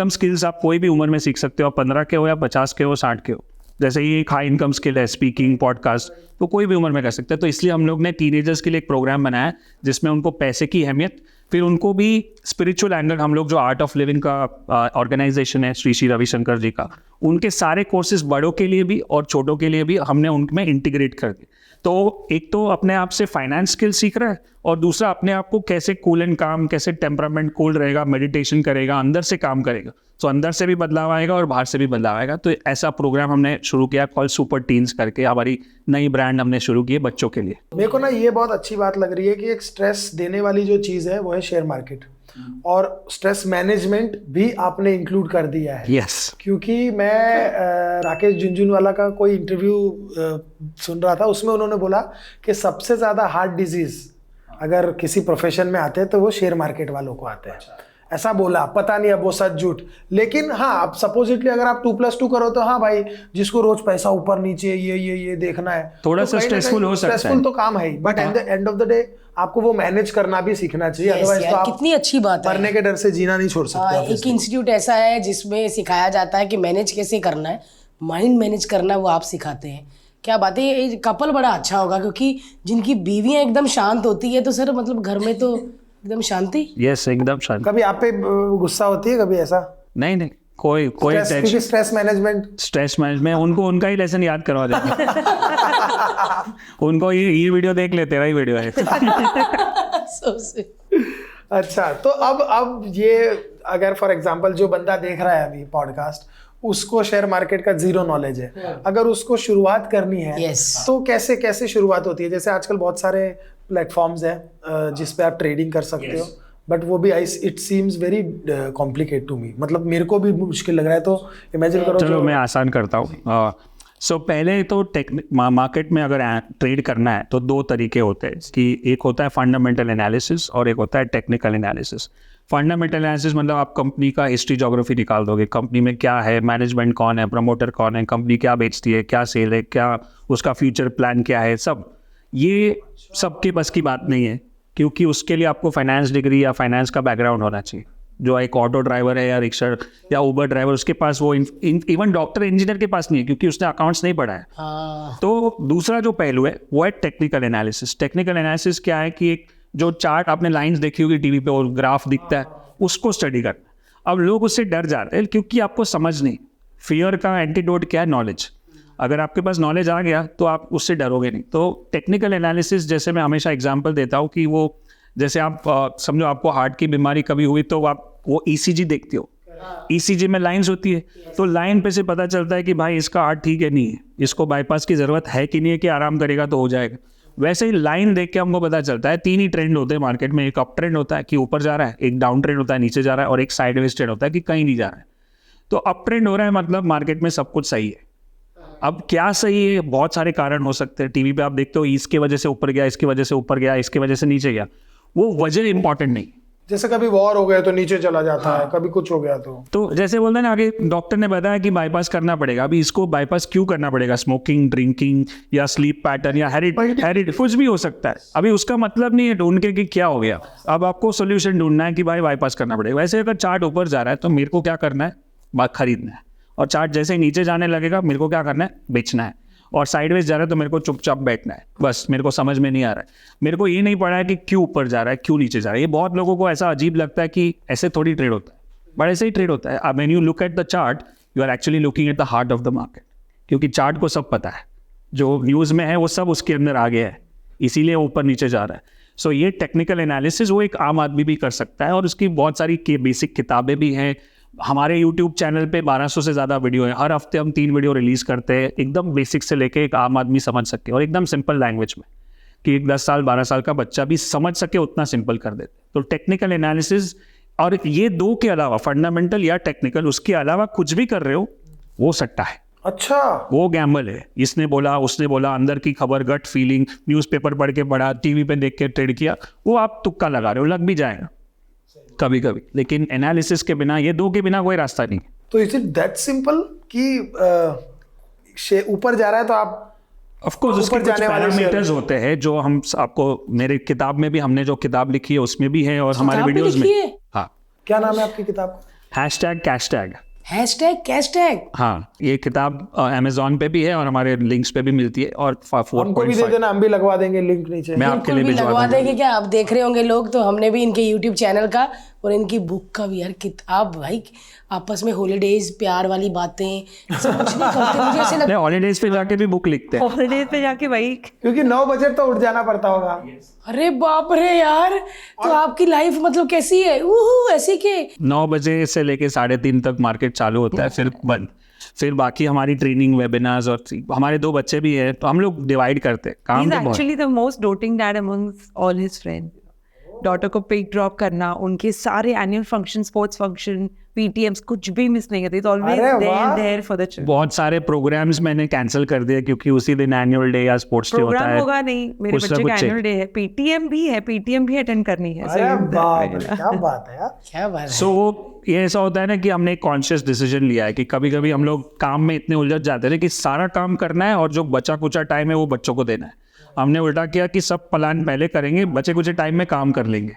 स्किल्स आप कोई भी उम्र में सीख सकते हो, आप 15 के हो या 50 के हो, 60 के हो। जैसे ये एक हाई इनकम स्किल है, स्पीकिंग, पॉडकास्ट, तो कोई भी उम्र में कर सकते हैं। तो इसलिए हम लोग ने टीनेजर्स के लिए एक प्रोग्राम बनाया जिसमें उनको पैसे की अहमियत, फिर उनको भी स्पिरिचुअल एंगल, हम लोग जो आर्ट ऑफ लिविंग का ऑर्गेनाइजेशन है श्री रविशंकर जी का, उनके सारे कोर्सेज बड़ों के लिए भी और छोटों के लिए भी हमने उनमें इंटीग्रेट कर दिए। तो एक तो अपने आप से फाइनेंस स्किल सीख रहा है, और दूसरा अपने आप को कैसे कूल एंड काम, कैसे टेम्परामेंट कूल रहेगा, मेडिटेशन करेगा, अंदर से काम करेगा, तो अंदर से भी बदलाव आएगा और बाहर से भी बदलाव आएगा। तो ऐसा प्रोग्राम हमने शुरू किया कॉल सुपर टीन्स करके, हमारी नई ब्रांड हमने शुरू की है बच्चों के लिए। मेरे को ना ये बहुत अच्छी बात लग रही है कि एक स्ट्रेस देने वाली जो चीज़ है वो है शेयर मार्केट, और स्ट्रेस मैनेजमेंट भी आपने इंक्लूड कर दिया है। यस, क्योंकि मैं राकेश झुनझुनवाला का कोई इंटरव्यू सुन रहा था, उसमें उन्होंने बोला कि सबसे ज़्यादा हार्ट डिजीज़ अगर किसी प्रोफेशन में आते हैं तो वो शेयर मार्केट वालों को आते हैं। ऐसा बोला, पता नहीं अब वो सच झूठ, लेकिन हाँ, अब सपोजिटली अगर आप 2+2 करो तो हाँ भाई, जिसको रोज पैसा ऊपर नीचे ये देखना है, थोड़ा तो सा स्ट्रेसफुल हो सकता है। स्ट्रेसफुल तो काम है ही, but at the end of the day आपको वो मैनेज करना भी सीखना चाहिए, अदरवाइज तो आप कितनी अच्छी बात है, मरने के डर से जीना नहीं छोड़ सकते। एक इंस्टीट्यूट ऐसा है जिसमें सिखाया जाता है कि मैनेज कैसे करना है, माइंड मैनेज करना है, वो आप सिखाते हैं। क्या बात है, ये कपल बड़ा अच्छा होगा, क्योंकि जिनकी बीवियां एकदम शांत होती है तो सर मतलब घर में तो एकदम शांति। यस, एकदम शांति। कभी आप पे गुस्सा होती है, कभी ऐसा? नहीं, कोई स्ट्रेस मैनेजमेंट उनको उनका ही लेसन याद करवा देते उनको ये वीडियो देख ले, तेरा ही वीडियो है। अच्छा, तो अब ये अगर फॉर एग्जांपल जो बंदा देख रहा है अभी पॉडकास्ट, उसको शेयर मार्केट का जीरो नॉलेज है, अगर उसको शुरुआत करनी है तो कैसे शुरुआत होती है? जैसे आजकल बहुत सारे प्लेटफॉर्म्स हैं जिस पे आप ट्रेडिंग कर सकते हो, बट वो भी it seems very complicate to me, मतलब मेरे को भी मुश्किल लग रहा है, तो इमेजिन करो। चलो मैं आसान करता हूँ। सो पहले तो मार्केट में अगर ट्रेड करना है तो 2 तरीके होते हैं कि एक होता है फंडामेंटल एनालिसिस और एक होता है टेक्निकल एनालिसिस। फंडामेंटल एनालिसिस मतलब आप कंपनी का हिस्ट्री ज्योग्राफी निकाल दोगे, कंपनी में क्या है, मैनेजमेंट कौन है, प्रमोटर कौन है, कंपनी क्या बेचती है, क्या सेल है, क्या उसका फ्यूचर प्लान क्या है, सब ये सबके बस की बात नहीं है, क्योंकि उसके लिए आपको फाइनेंस डिग्री या फाइनेंस का बैकग्राउंड होना चाहिए। जो एक ऑटो ड्राइवर है या रिक्शा या उबर ड्राइवर, उसके पास वो इवन डॉक्टर इंजीनियर के पास नहीं है, क्योंकि उसने अकाउंट्स नहीं पढ़ा है। तो दूसरा जो पहलू है वो है टेक्निकल एनालिसिस। टेक्निकल एनालिसिस क्या है कि एक जो चार्ट आपने लाइंस देखी होगी टीवी पे और ग्राफ दिखता है, उसको स्टडी करना। अब लोग उससे डर जाते हैं क्योंकि आपको समझ नहीं। फियर का एंटीडोट क्या है? नॉलेज। अगर आपके पास नॉलेज आ गया तो आप उससे डरोगे नहीं। तो टेक्निकल एनालिसिस, जैसे मैं हमेशा एग्जांपल देता हूँ कि वो जैसे आप समझो आपको हार्ट की बीमारी कभी हुई तो आप वो ECG देखते हो, ECG में लाइंस होती है, तो लाइन पे से पता चलता है कि भाई इसका हार्ट ठीक है नहीं है, इसको बाईपास की ज़रूरत है कि नहीं है, कि आराम करेगा तो हो जाएगा। वैसे ही लाइन देख के हमको पता चलता है 3 ही ट्रेंड होते हैं मार्केट में, एक अप ट्रेंड होता है कि ऊपर जा रहा है, एक डाउन ट्रेंड होता है नीचे जा रहा है, और एक साइडवेज ट्रेंड होता है कि कहीं नहीं जा रहा है। तो अप ट्रेंड हो रहा है मतलब मार्केट में सब कुछ सही है, अब क्या सही है, बहुत सारे कारण हो सकते हैं। टीवी पे आप देखते हो इसकी वजह से ऊपर गया, इसकी वजह से ऊपर गया, इसकी वजह से नीचे गया, वो वजह इंपॉर्टेंट नहीं। जैसे कभी वॉर हो गया तो नीचे चला जाता है, कभी कुछ हो गया तो जैसे बोलते हैं ना, आगे डॉक्टर ने बताया कि बाईपास करना पड़ेगा। अभी इसको बाईपास क्यों करना पड़ेगा? स्मोकिंग, ड्रिंकिंग या स्लीप पैटर्न या हेरिड कुछ भी हो सकता है। अभी उसका मतलब नहीं है ढूंढ के कि क्या हो गया। अब आपको सोल्यूशन ढूंढना है कि भाई बाईपास करना पड़ेगा। वैसे अगर चार्ट ऊपर जा रहा है तो मेरे को क्या करना है? बात खरीदना है। और चार्ट जैसे ही नीचे जाने लगेगा मेरे को क्या करना है? बेचना है। और साइडवेज जा रहा है तो मेरे को चुपचाप बैठना है। बस मेरे को समझ में नहीं आ रहा है। मेरे को ये नहीं पड़ा है कि क्यों ऊपर जा रहा है, क्यों नीचे जा रहा है। ये बहुत लोगों को ऐसा अजीब लगता है कि ऐसे थोड़ी ट्रेड होता है, बट ऐसे ही ट्रेड होता है। When you look at the chart, you are actually looking at the heart of the market, क्योंकि चार्ट को सब पता है, जो न्यूज़ में है वो सब उसके अंदर आ गया है, इसीलिए ऊपर नीचे जा रहा है। सो ये टेक्निकल एनालिसिस वो एक आम आदमी भी कर सकता है, और उसकी बहुत सारी बेसिक किताबें भी हैं। हमारे YouTube चैनल पे 1200 से ज़्यादा वीडियो है। हर हफ्ते हम 3 वीडियो रिलीज़ करते हैं, एकदम बेसिक से लेके एक आम आदमी समझ सके, और एकदम सिंपल लैंग्वेज में, कि एक 10 साल 12 साल का बच्चा भी समझ सके, उतना सिंपल कर देते। तो टेक्निकल एनालिसिस, और ये दो के अलावा, फंडामेंटल या टेक्निकल, उसके अलावा कुछ भी कर रहे हो वो सट्टा है। अच्छा, वो गैम्बल है। इसने बोला, उसने बोला, अंदर की खबर, गट फीलिंग, न्यूज़पेपर पढ़ के पढ़ा, टीवी पे देख के ट्रेड किया, वो आप तुक्का लगा रहे हो, लग भी जाएगा कभी कभी। लेकिन एनालिसिस के बिना, ये दो के बिना कोई रास्ता नहीं। तो इज इट दैट सिंपल कि ऊपर जा रहा है तो आप ऑफ कोर्स उसके कुछ पैरामीटर्स होते हैं जो हम आपको, मेरे किताब में भी, हमने जो किताब लिखी है उसमें भी है, और हमारे वीडियोस में। हाँ, क्या नाम है आपकी किताब का? #कैशटैग। #कैशटैग। हाँ, ये किताब Amazon पे भी है और हमारे लिंक्स पे भी मिलती है। और हमको भी दे देना, हम भी लगवा देंगे लिंक नीचे। मैं आपके लिए भी भिजवा लगवा दूंगा। देंगे। क्या आप देख रहे होंगे लोग, तो हमने भी इनके YouTube चैनल का और इनकी बुक का भी, यार किताब भाई, आपस में हॉलीडेज, प्यार वाली बातें, सब कुछ नहीं करते। मुझे ऐसे लगता नहीं, हॉलीडेज पे जाके भी बुक लिखते हैं। हॉलीडेज पे जाके भाई, क्योंकि 9 बजे तो उठ जाना पड़ता होगा। अरे बाप रे यार, तो आपकी लाइफ मतलब कैसी है? ऐसी के 9 बजे से लेके 3:30 तक मार्केट चालू होता है, फिर बंद। फिर बाकी हमारी ट्रेनिंग, वेबिनार्स, और हमारे 2 बच्चे भी हैं, तो हम लोग डिवाइड करते हैं काम। he's तो बहुत actually the most doting dad amongst all his friends. Daughter को पिक ड्रॉप करना, उनके सारे annual function, sports function, PTMs, कुछ भी मिस नहीं करते। Always there for the children. बहुत सारे प्रोग्राम्स मैंने कैंसिल कर दिए, क्योंकि उसी दिन एनुअल डे या स्पोर्ट्स डे होता प्रोग्राम है। होगा नहीं, मेरे कुछ ना बच्चे का कुछ एनुअल डे है, पीटीएम भी है, पीटीएम भी अटेंड करनी है। अरे बाप रे, क्या बात है यार। क्या बात है। सो ये ऐसा होता है ना कि हमने एक कॉन्शियस डिसीजन लिया है कि कभी कभी हम लोग काम में इतने उलझ जाते हैं कि सारा काम करना है, और जो बचा कुचा टाइम है वो बच्चों को देना है। हमने उल्टा किया कि सब प्लान पहले करेंगे, बचे कुछ टाइम में काम कर लेंगे,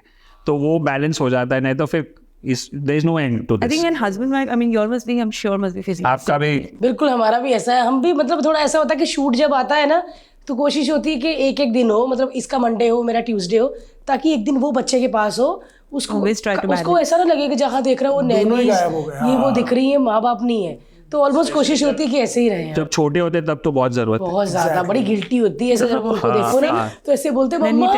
तो वो बैलेंस हो जाता है। नहीं तो फिर there is no end to I this. think an husband wife, I mean yours must be, I'm sure must be facing. आपका भी बिल्कुल हमारा भी ऐसा है। हम भी मतलब थोड़ा ऐसा होता है कि शूट जब आता है ना, तो कोशिश होती है कि एक एक दिन हो, मतलब इसका मंडे हो, मेरा ट्यूसडे हो, ताकि एक दिन वो बच्चे के पास हो, उसको Always try to उसको ऐसा ना लगे कि जहाँ देख रहा है वो नैनी, गायब हो गए। ये वो दिख रही है, माँ बाप नहीं है। तो ऑलमोस्ट कोशिश होती है कि ऐसे ही रहे। जब छोटे होते तब तो बहुत जरूरत है। बहुत ज्यादा बड़ी गिल्टी होती है ऐसे जब उनको देखो ना, तो ऐसे बोलते मम्मा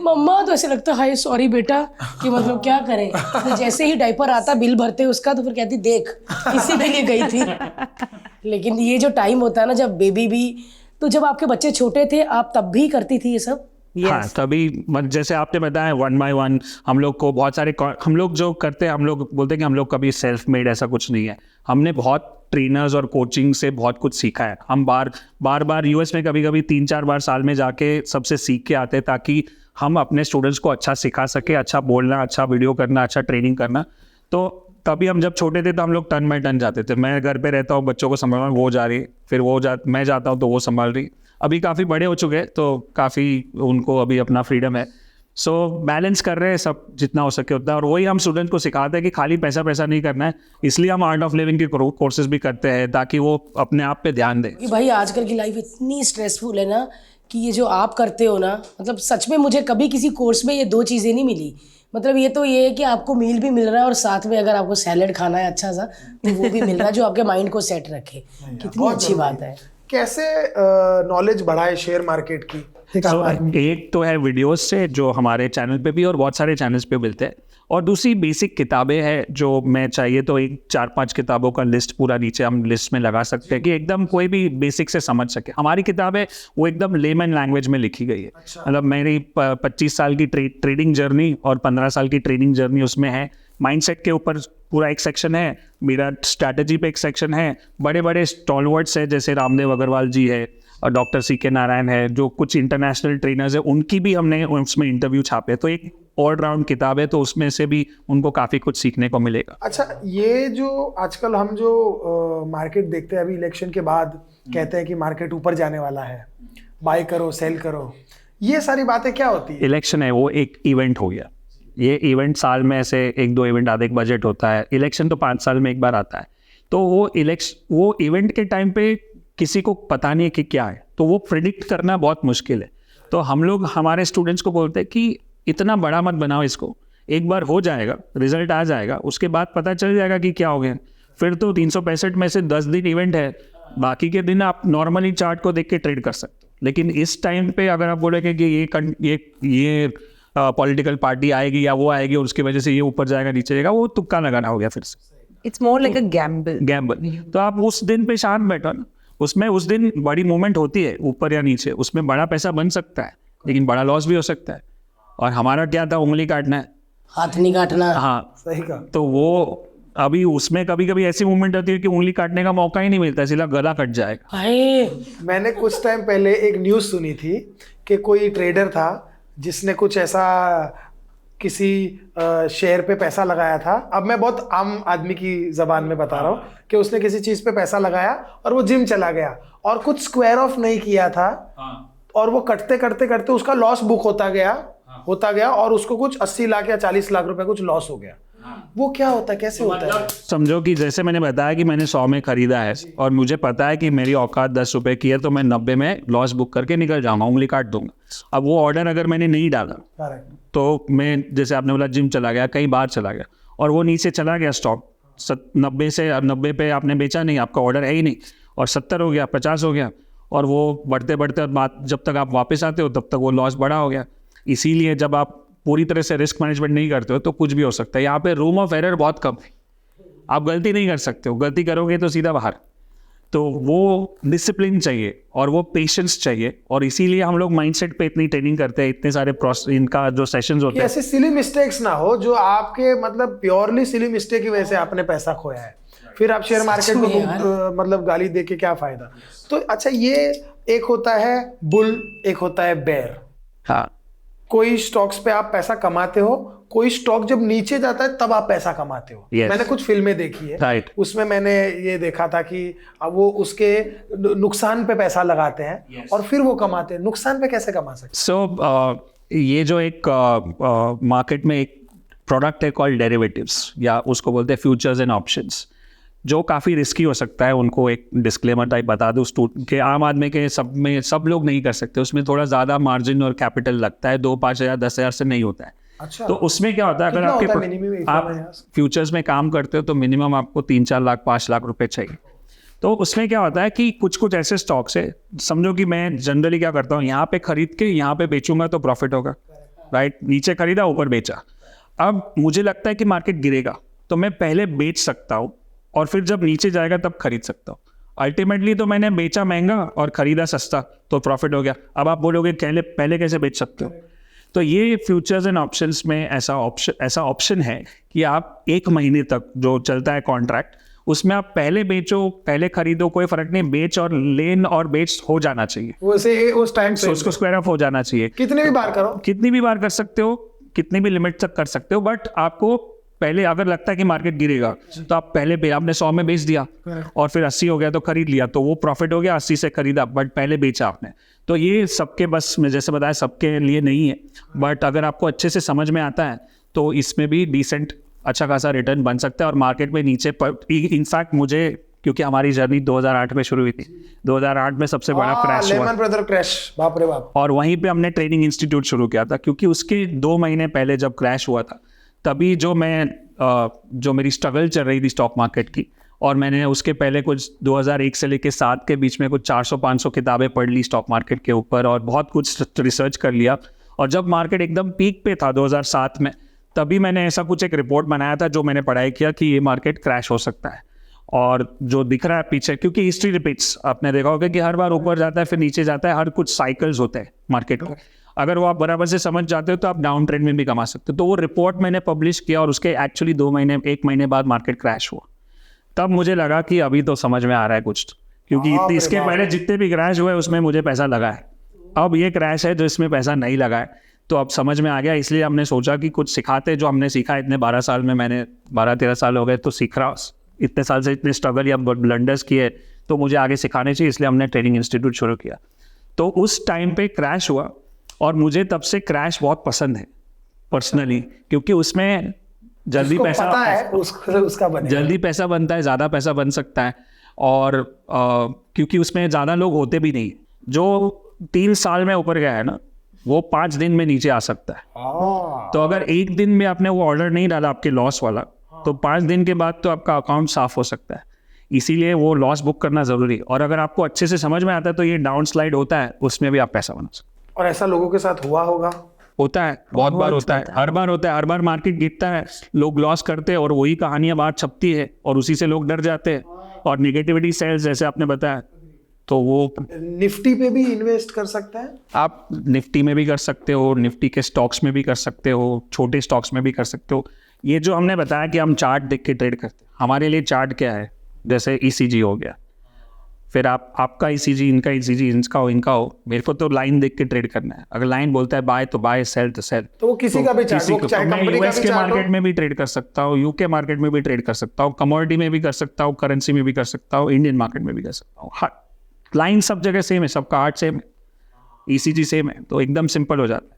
मम्मा, तो ऐसे लगता है हाय सॉरी बेटा, कि मतलब क्या करें। तो जैसे ही डायपर आता, बिल भरते उसका, तो फिर कहती देख इसी के लिए गई थी। लेकिन ये जो टाइम होता है ना, जब बेबी भी, तो जब आपके बच्चे छोटे थे आप तब भी करती थी ये सब? हाँ, तभी जैसे आपने बताया 1 by 1 हम लोग को बहुत सारे, हम लोग जो करते हैं, हम लोग बोलते हैं कि हम लोग कभी सेल्फ मेड, ऐसा कुछ नहीं है। हमने बहुत ट्रेनर्स और कोचिंग से बहुत कुछ सीखा है। हम बार यूएस में कभी कभी 3-4 बार साल में जाके सबसे सीख के आते हैं, ताकि हम अपने स्टूडेंट्स को अच्छा सिखा सके, अच्छा बोलना, अच्छा वीडियो करना, अच्छा ट्रेनिंग करना। तो तभी हम जब छोटे थे तो हम लोग टर्न बाय टर्न जाते थे। मैं घर पे रहता हूँ, बच्चों को संभालना, वो जा रही, फिर मैं जाता हूँ तो वो संभाल रही। अभी काफ़ी बड़े हो चुके हैं, तो काफ़ी उनको अभी अपना फ्रीडम है। सो बैलेंस कर रहे हैं सब जितना हो सके उतना। और वही हम स्टूडेंट को सिखाते हैं कि खाली पैसा नहीं करना है। इसलिए हम आर्ट ऑफ लिविंग के कोर्सेज भी करते हैं, ताकि वो अपने आप पे ध्यान दें। कि भाई आजकल की लाइफ इतनी स्ट्रेसफुल है ना, कि ये जो आप करते हो ना, मतलब सच में मुझे कभी किसी कोर्स में ये 2 चीज़ें नहीं मिली। मतलब ये तो ये है कि आपको मील भी मिल रहा है, और साथ में अगर आपको सैलेड खाना है अच्छा सा, तो वो भी मिल रहा है, जो आपके माइंड को सेट रखे। कितनी अच्छी बात है। कैसे नॉलेज बढ़ाए शेयर मार्केट की? एक तो है वीडियोस से, जो हमारे चैनल पे भी और बहुत सारे चैनल्स पे मिलते हैं, और दूसरी बेसिक किताबें हैं, जो मैं चाहिए तो एक 4-5 किताबों का लिस्ट पूरा नीचे हम लिस्ट में लगा सकते हैं, कि एकदम कोई भी बेसिक से समझ सके। हमारी किताबें वो एकदम लेमन लैंग्वेज में लिखी गई है। मतलब मेरी 25 साल की ट्रेडिंग जर्नी और 15 साल की ट्रेनिंग जर्नी उसमें है, माइंडसेट के ऊपर पूरा एक सेक्शन है, मेरा स्ट्रैटेजी पे एक सेक्शन है, बड़े बड़े स्टॉलवर्ड्स है जैसे रामदेव अग्रवाल जी है और डॉक्टर CK नारायण है, जो कुछ इंटरनेशनल ट्रेनर्स है, उनकी भी हमने उसमें इंटरव्यू छापे। तो एक ऑल राउंड किताब है, तो उसमें से भी उनको काफ़ी कुछ सीखने को मिलेगा। अच्छा, ये जो आजकल हम जो मार्केट देखते हैं अभी इलेक्शन के बाद, कहते हैं कि मार्केट ऊपर जाने वाला है, बाय करो सेल करो, ये सारी बातें क्या होती है? इलेक्शन है वो एक इवेंट हो गया। ये इवेंट साल में ऐसे 1-2 इवेंट आधे, एक बजट होता है। इलेक्शन तो 5 साल में एक बार आता है। तो वो इवेंट के टाइम पे किसी को पता नहीं है कि क्या है, तो वो प्रिडिक्ट करना बहुत मुश्किल है। तो हम लोग हमारे स्टूडेंट्स को बोलते हैं कि इतना बड़ा मत बनाओ इसको, एक बार हो जाएगा, रिजल्ट आ जाएगा, उसके बाद पता चल जाएगा कि क्या हो गया। फिर तो 365 में से 10 दिन इवेंट है, बाकी के दिन आप नॉर्मली चार्ट को देख के ट्रेड कर सकते हो। लेकिन इस टाइम पे अगर आप बोलेंगे कि ये पॉलिटिकल पार्टी आएगी या वो आएगी और उसकी वजह से ये ऊपर जाएगा नीचे जाएगा, वो तुक्का लगाना हो गया फिर से, It's more like a gamble. Gamble. तो आप उस दिन पे शांत बैठो ना, उसमें उस दिन बड़ी मूवमेंट होती है ऊपर या नीचे, उसमें बड़ा पैसा बन सकता है लेकिन बड़ा लॉस भी हो सकता है। और हमारा क्या था, उंगली काटना है, हाथ नहीं काटना। हाँ सही कहा। तो वो अभी उसमें कभी कभी ऐसी मूवमेंट होती है कि उंगली काटने का मौका ही नहीं मिलता, सीधा गला कट जाएगा। हाय, मैंने कुछ टाइम पहले एक न्यूज़ सुनी थी कि कोई ट्रेडर था जिसने कुछ ऐसा किसी शेयर पे पैसा लगाया था। अब मैं बहुत आम आदमी की जबान में बता रहा हूँ कि उसने किसी चीज़ पे पैसा लगाया और वो जिम चला गया और कुछ स्क्वायर ऑफ नहीं किया था, और वो कटते करते करते उसका लॉस बुक होता गया और उसको कुछ 80 लाख या 40 लाख रुपए कुछ लॉस हो गया। वो क्या होता है, कैसे होता है? समझो कि जैसे मैंने बताया कि मैंने 100 में खरीदा है और मुझे पता है कि मेरी औकात 10 रुपए की है, तो मैं 90 में लॉस बुक करके निकल जाऊंगा, उंगली काट दूंगा। अब वो ऑर्डर अगर मैंने नहीं डाला तो मैं, जैसे आपने बोला, जिम चला गया, कई बार चला गया और वो नीचे चला गया स्टॉक 90 पे आपने बेचा नहीं, आपका ऑर्डर है ही नहीं, और 70 हो गया, 50 हो गया, और वो बढ़ते बढ़ते बात जब तक आप वापस आते हो तब तक वो लॉस बड़ा हो गया। इसीलिए जब आप पूरी तरह से रिस्क मैनेजमेंट नहीं करते हो तो कुछ भी हो सकता है। यहाँ पे रूम ऑफ एरर बहुत कम है, आप गलती नहीं कर सकते हो, गलती करोगे तो सीधा बाहर। तो वो डिसिप्लिन चाहिए और वो पेशेंस चाहिए, और इसीलिए हम लोग माइंडसेट पे इतनी ट्रेनिंग करते हैं, इतने सारे इनका जो सेशंस होते हैं। ऐसे सिली मिस्टेक्स ना हो जो आपके मतलब प्योरली सिली मिस्टेक की वजह से आपने पैसा खोया है, फिर आप शेयर मार्केट को मतलब गाली दे के क्या फायदा। तो अच्छा, ये एक होता है बुल, एक होता है बेयर। हाँ, कोई स्टॉक्स पे आप पैसा कमाते हो, कोई स्टॉक जब नीचे जाता है तब आप पैसा कमाते हो। Yes. मैंने कुछ फिल्में देखी है, Right. उसमें मैंने ये देखा था कि अब वो उसके नुकसान पे पैसा लगाते हैं, Yes. और फिर वो कमाते हैं। नुकसान पे कैसे कमा सकते? सो ये जो एक मार्केट में एक प्रोडक्ट है कॉल्ड डेरिवेटिव्स, या उसको बोलते हैं फ्यूचर्स एंड ऑप्शंस, जो काफ़ी रिस्की हो सकता है। उनको एक डिस्क्लेमर टाइप बता दूँ कि आम आदमी के सब लोग नहीं कर सकते, उसमें थोड़ा ज़्यादा मार्जिन और कैपिटल लगता है, 2-5 हज़ार 10 हज़ार से नहीं होता है। अच्छा, तो उसमें क्या होता है, अगर आप फ्यूचर्स में काम करते हो तो मिनिमम आपको 3-4 लाख 5 लाख रुपए चाहिए। तो उसमें क्या होता है कि कुछ ऐसे स्टॉक्स है, समझो कि मैं जनरली क्या करता हूँ, यहाँ पे खरीद के यहाँ पे बेचूंगा तो प्रॉफिट होगा, राइट। नीचे खरीदा, ऊपर बेचा। अब मुझे लगता है कि मार्केट गिरेगा तो मैं पहले बेच सकता हूँ और फिर जब नीचे जाएगा तब खरीद सकता हूँ। अल्टीमेटली तो मैंने बेचा महंगा और खरीदा सस्ता, तो प्रॉफिट हो गया। अब आप बोलोगे पहले कैसे बेच सकते हो? तो ये फ्यूचर्स एंड ऑप्शंस में ऐसा ऑप्शन है कि आप 1 महीने तक जो चलता है कॉन्ट्रैक्ट, उसमें आप पहले बेचो पहले खरीदो, कोई फर्क नहीं, बेच और लेन और बेच हो जाना चाहिए, वैसे उस टाइम तो उसको स्क्वायर ऑफ हो जाना चाहिए। कितने भी बार करो, कितनी भी बार कर सकते हो, कितनी भी लिमिट तक कर सकते हो, बट आपको पहले अगर लगता है कि मार्केट गिरेगा तो आप पहले आपने 100 में बेच दिया और फिर 80 हो गया तो खरीद लिया, तो वो प्रॉफिट हो गया। 80 से खरीदा बट पहले बेचा आपने। तो ये सबके बस में, जैसे बताया, सबके लिए नहीं है, बट अगर आपको अच्छे से समझ में आता है तो इसमें भी डिसेंट अच्छा खासा रिटर्न बन सकता है। और मार्केट में नीचे इनफैक्ट मुझे, क्योंकि हमारी जर्नी 2008 में शुरू हुई थी, 2008 में सबसे बड़ा क्रैश हुआ, लेमन ब्रदर क्रैश, बाप रे बाप। और वहीं पे हमने ट्रेनिंग इंस्टीट्यूट शुरू किया था, क्योंकि उसके 2 महीने पहले जब क्रैश हुआ था तभी जो मेरी स्ट्रगल चल रही थी स्टॉक मार्केट की, और मैंने उसके पहले कुछ 2001 से लेकर 7 के बीच में कुछ 400-500 किताबें पढ़ ली स्टॉक मार्केट के ऊपर और बहुत कुछ रिसर्च कर लिया। और जब मार्केट एकदम पीक पे था 2007 में, तभी मैंने ऐसा कुछ एक रिपोर्ट बनाया था जो मैंने पढ़ाई किया कि ये मार्केट क्रैश हो सकता है। और जो दिख रहा है पीछे, क्योंकि हिस्ट्री रिपीट्स, आपने देखा होगा कि हर बार ऊपर जाता है फिर नीचे जाता है, हर कुछ साइकिल्स होते हैं मार्केट में। अगर वो आप बराबर से समझ जाते हो तो आप डाउन ट्रेंड में भी कमा सकते हो। तो वो रिपोर्ट मैंने पब्लिश किया और उसके एक्चुअली 1 महीने बाद मार्केट क्रैश हुआ। तब मुझे लगा कि अभी तो समझ में आ रहा है कुछ, क्योंकि इसके पहले जितने भी क्रैश हुए उसमें मुझे पैसा लगा है। अब ये क्रैश है जो इसमें पैसा नहीं लगा है, तो अब समझ में आ गया। इसलिए हमने सोचा कि कुछ सिखाते, जो हमने सीखा इतने 12 साल में, मैंने 12-13 साल हो गए तो सीख रहा, इतने साल से इतने स्ट्रगल या ब्लंडर्स किए तो मुझे आगे सिखाने चाहिए, इसलिए हमने ट्रेनिंग इंस्टीट्यूट शुरू किया। तो उस टाइम पे क्रैश हुआ और मुझे तब से क्रैश बहुत पसंद है पर्सनली, क्योंकि उसमें जल्दी उसको पैसा पता है उसका बनेगा। जल्दी पैसा बनता है, ज़्यादा पैसा बन सकता है, और क्योंकि उसमें ज़्यादा लोग होते भी नहीं। जो 3 साल में ऊपर गया है ना, वो 5 दिन में नीचे आ सकता है। तो अगर 1 दिन में आपने वो ऑर्डर नहीं डाला आपके लॉस वाला, तो 5 दिन के बाद तो आपका अकाउंट साफ हो सकता है। इसीलिए वो लॉस बुक करना ज़रूरी है। और अगर आपको अच्छे से समझ में आता है तो ये डाउन स्लाइड होता है, उसमें भी आप पैसा बना सकते हैं। और ऐसा लोगों के साथ हुआ होगा? होता है, बहुत बार होता है, हर बार होता है। हर बार मार्केट गिरता है, लोग लॉस करते हैं और वही कहानियां बाहर छपती है और उसी से लोग डर जाते हैं और नेगेटिविटी सेल्स, जैसे आपने बताया। तो वो निफ्टी पे भी इन्वेस्ट कर सकते हैं? आप निफ्टी में भी कर सकते हो, निफ्टी के स्टॉक्स में भी कर सकते हो, छोटे स्टॉक्स में भी कर सकते हो। ये जो हमने बताया कि हम चार्ट देख के ट्रेड करते हैं, हमारे लिए चार्ट क्या है? जैसे ECG हो गया, फिर आपका ECG, इनका ECG, इनका हो, मेरे को तो लाइन देख के ट्रेड करना है। अगर लाइन बोलता है बाय तो बाय, सेल तो सेल। तो वो किसी का भी चार्ट, वो चाहे कंपनी का भी यूएस के चार्ट हो। मार्केट में भी ट्रेड कर सकता हूँ, यूके मार्केट में भी ट्रेड कर सकता हूँ, कमोडिटी में भी कर सकता हूँ, करेंसी में भी कर सकता हूँ, इंडियन मार्केट में भी कर सकता हूँ। हाँ, लाइन सब जगह सेम है, सबका आर्ट सेम है, ECG सेम है, तो एकदम सिंपल हो जाता है।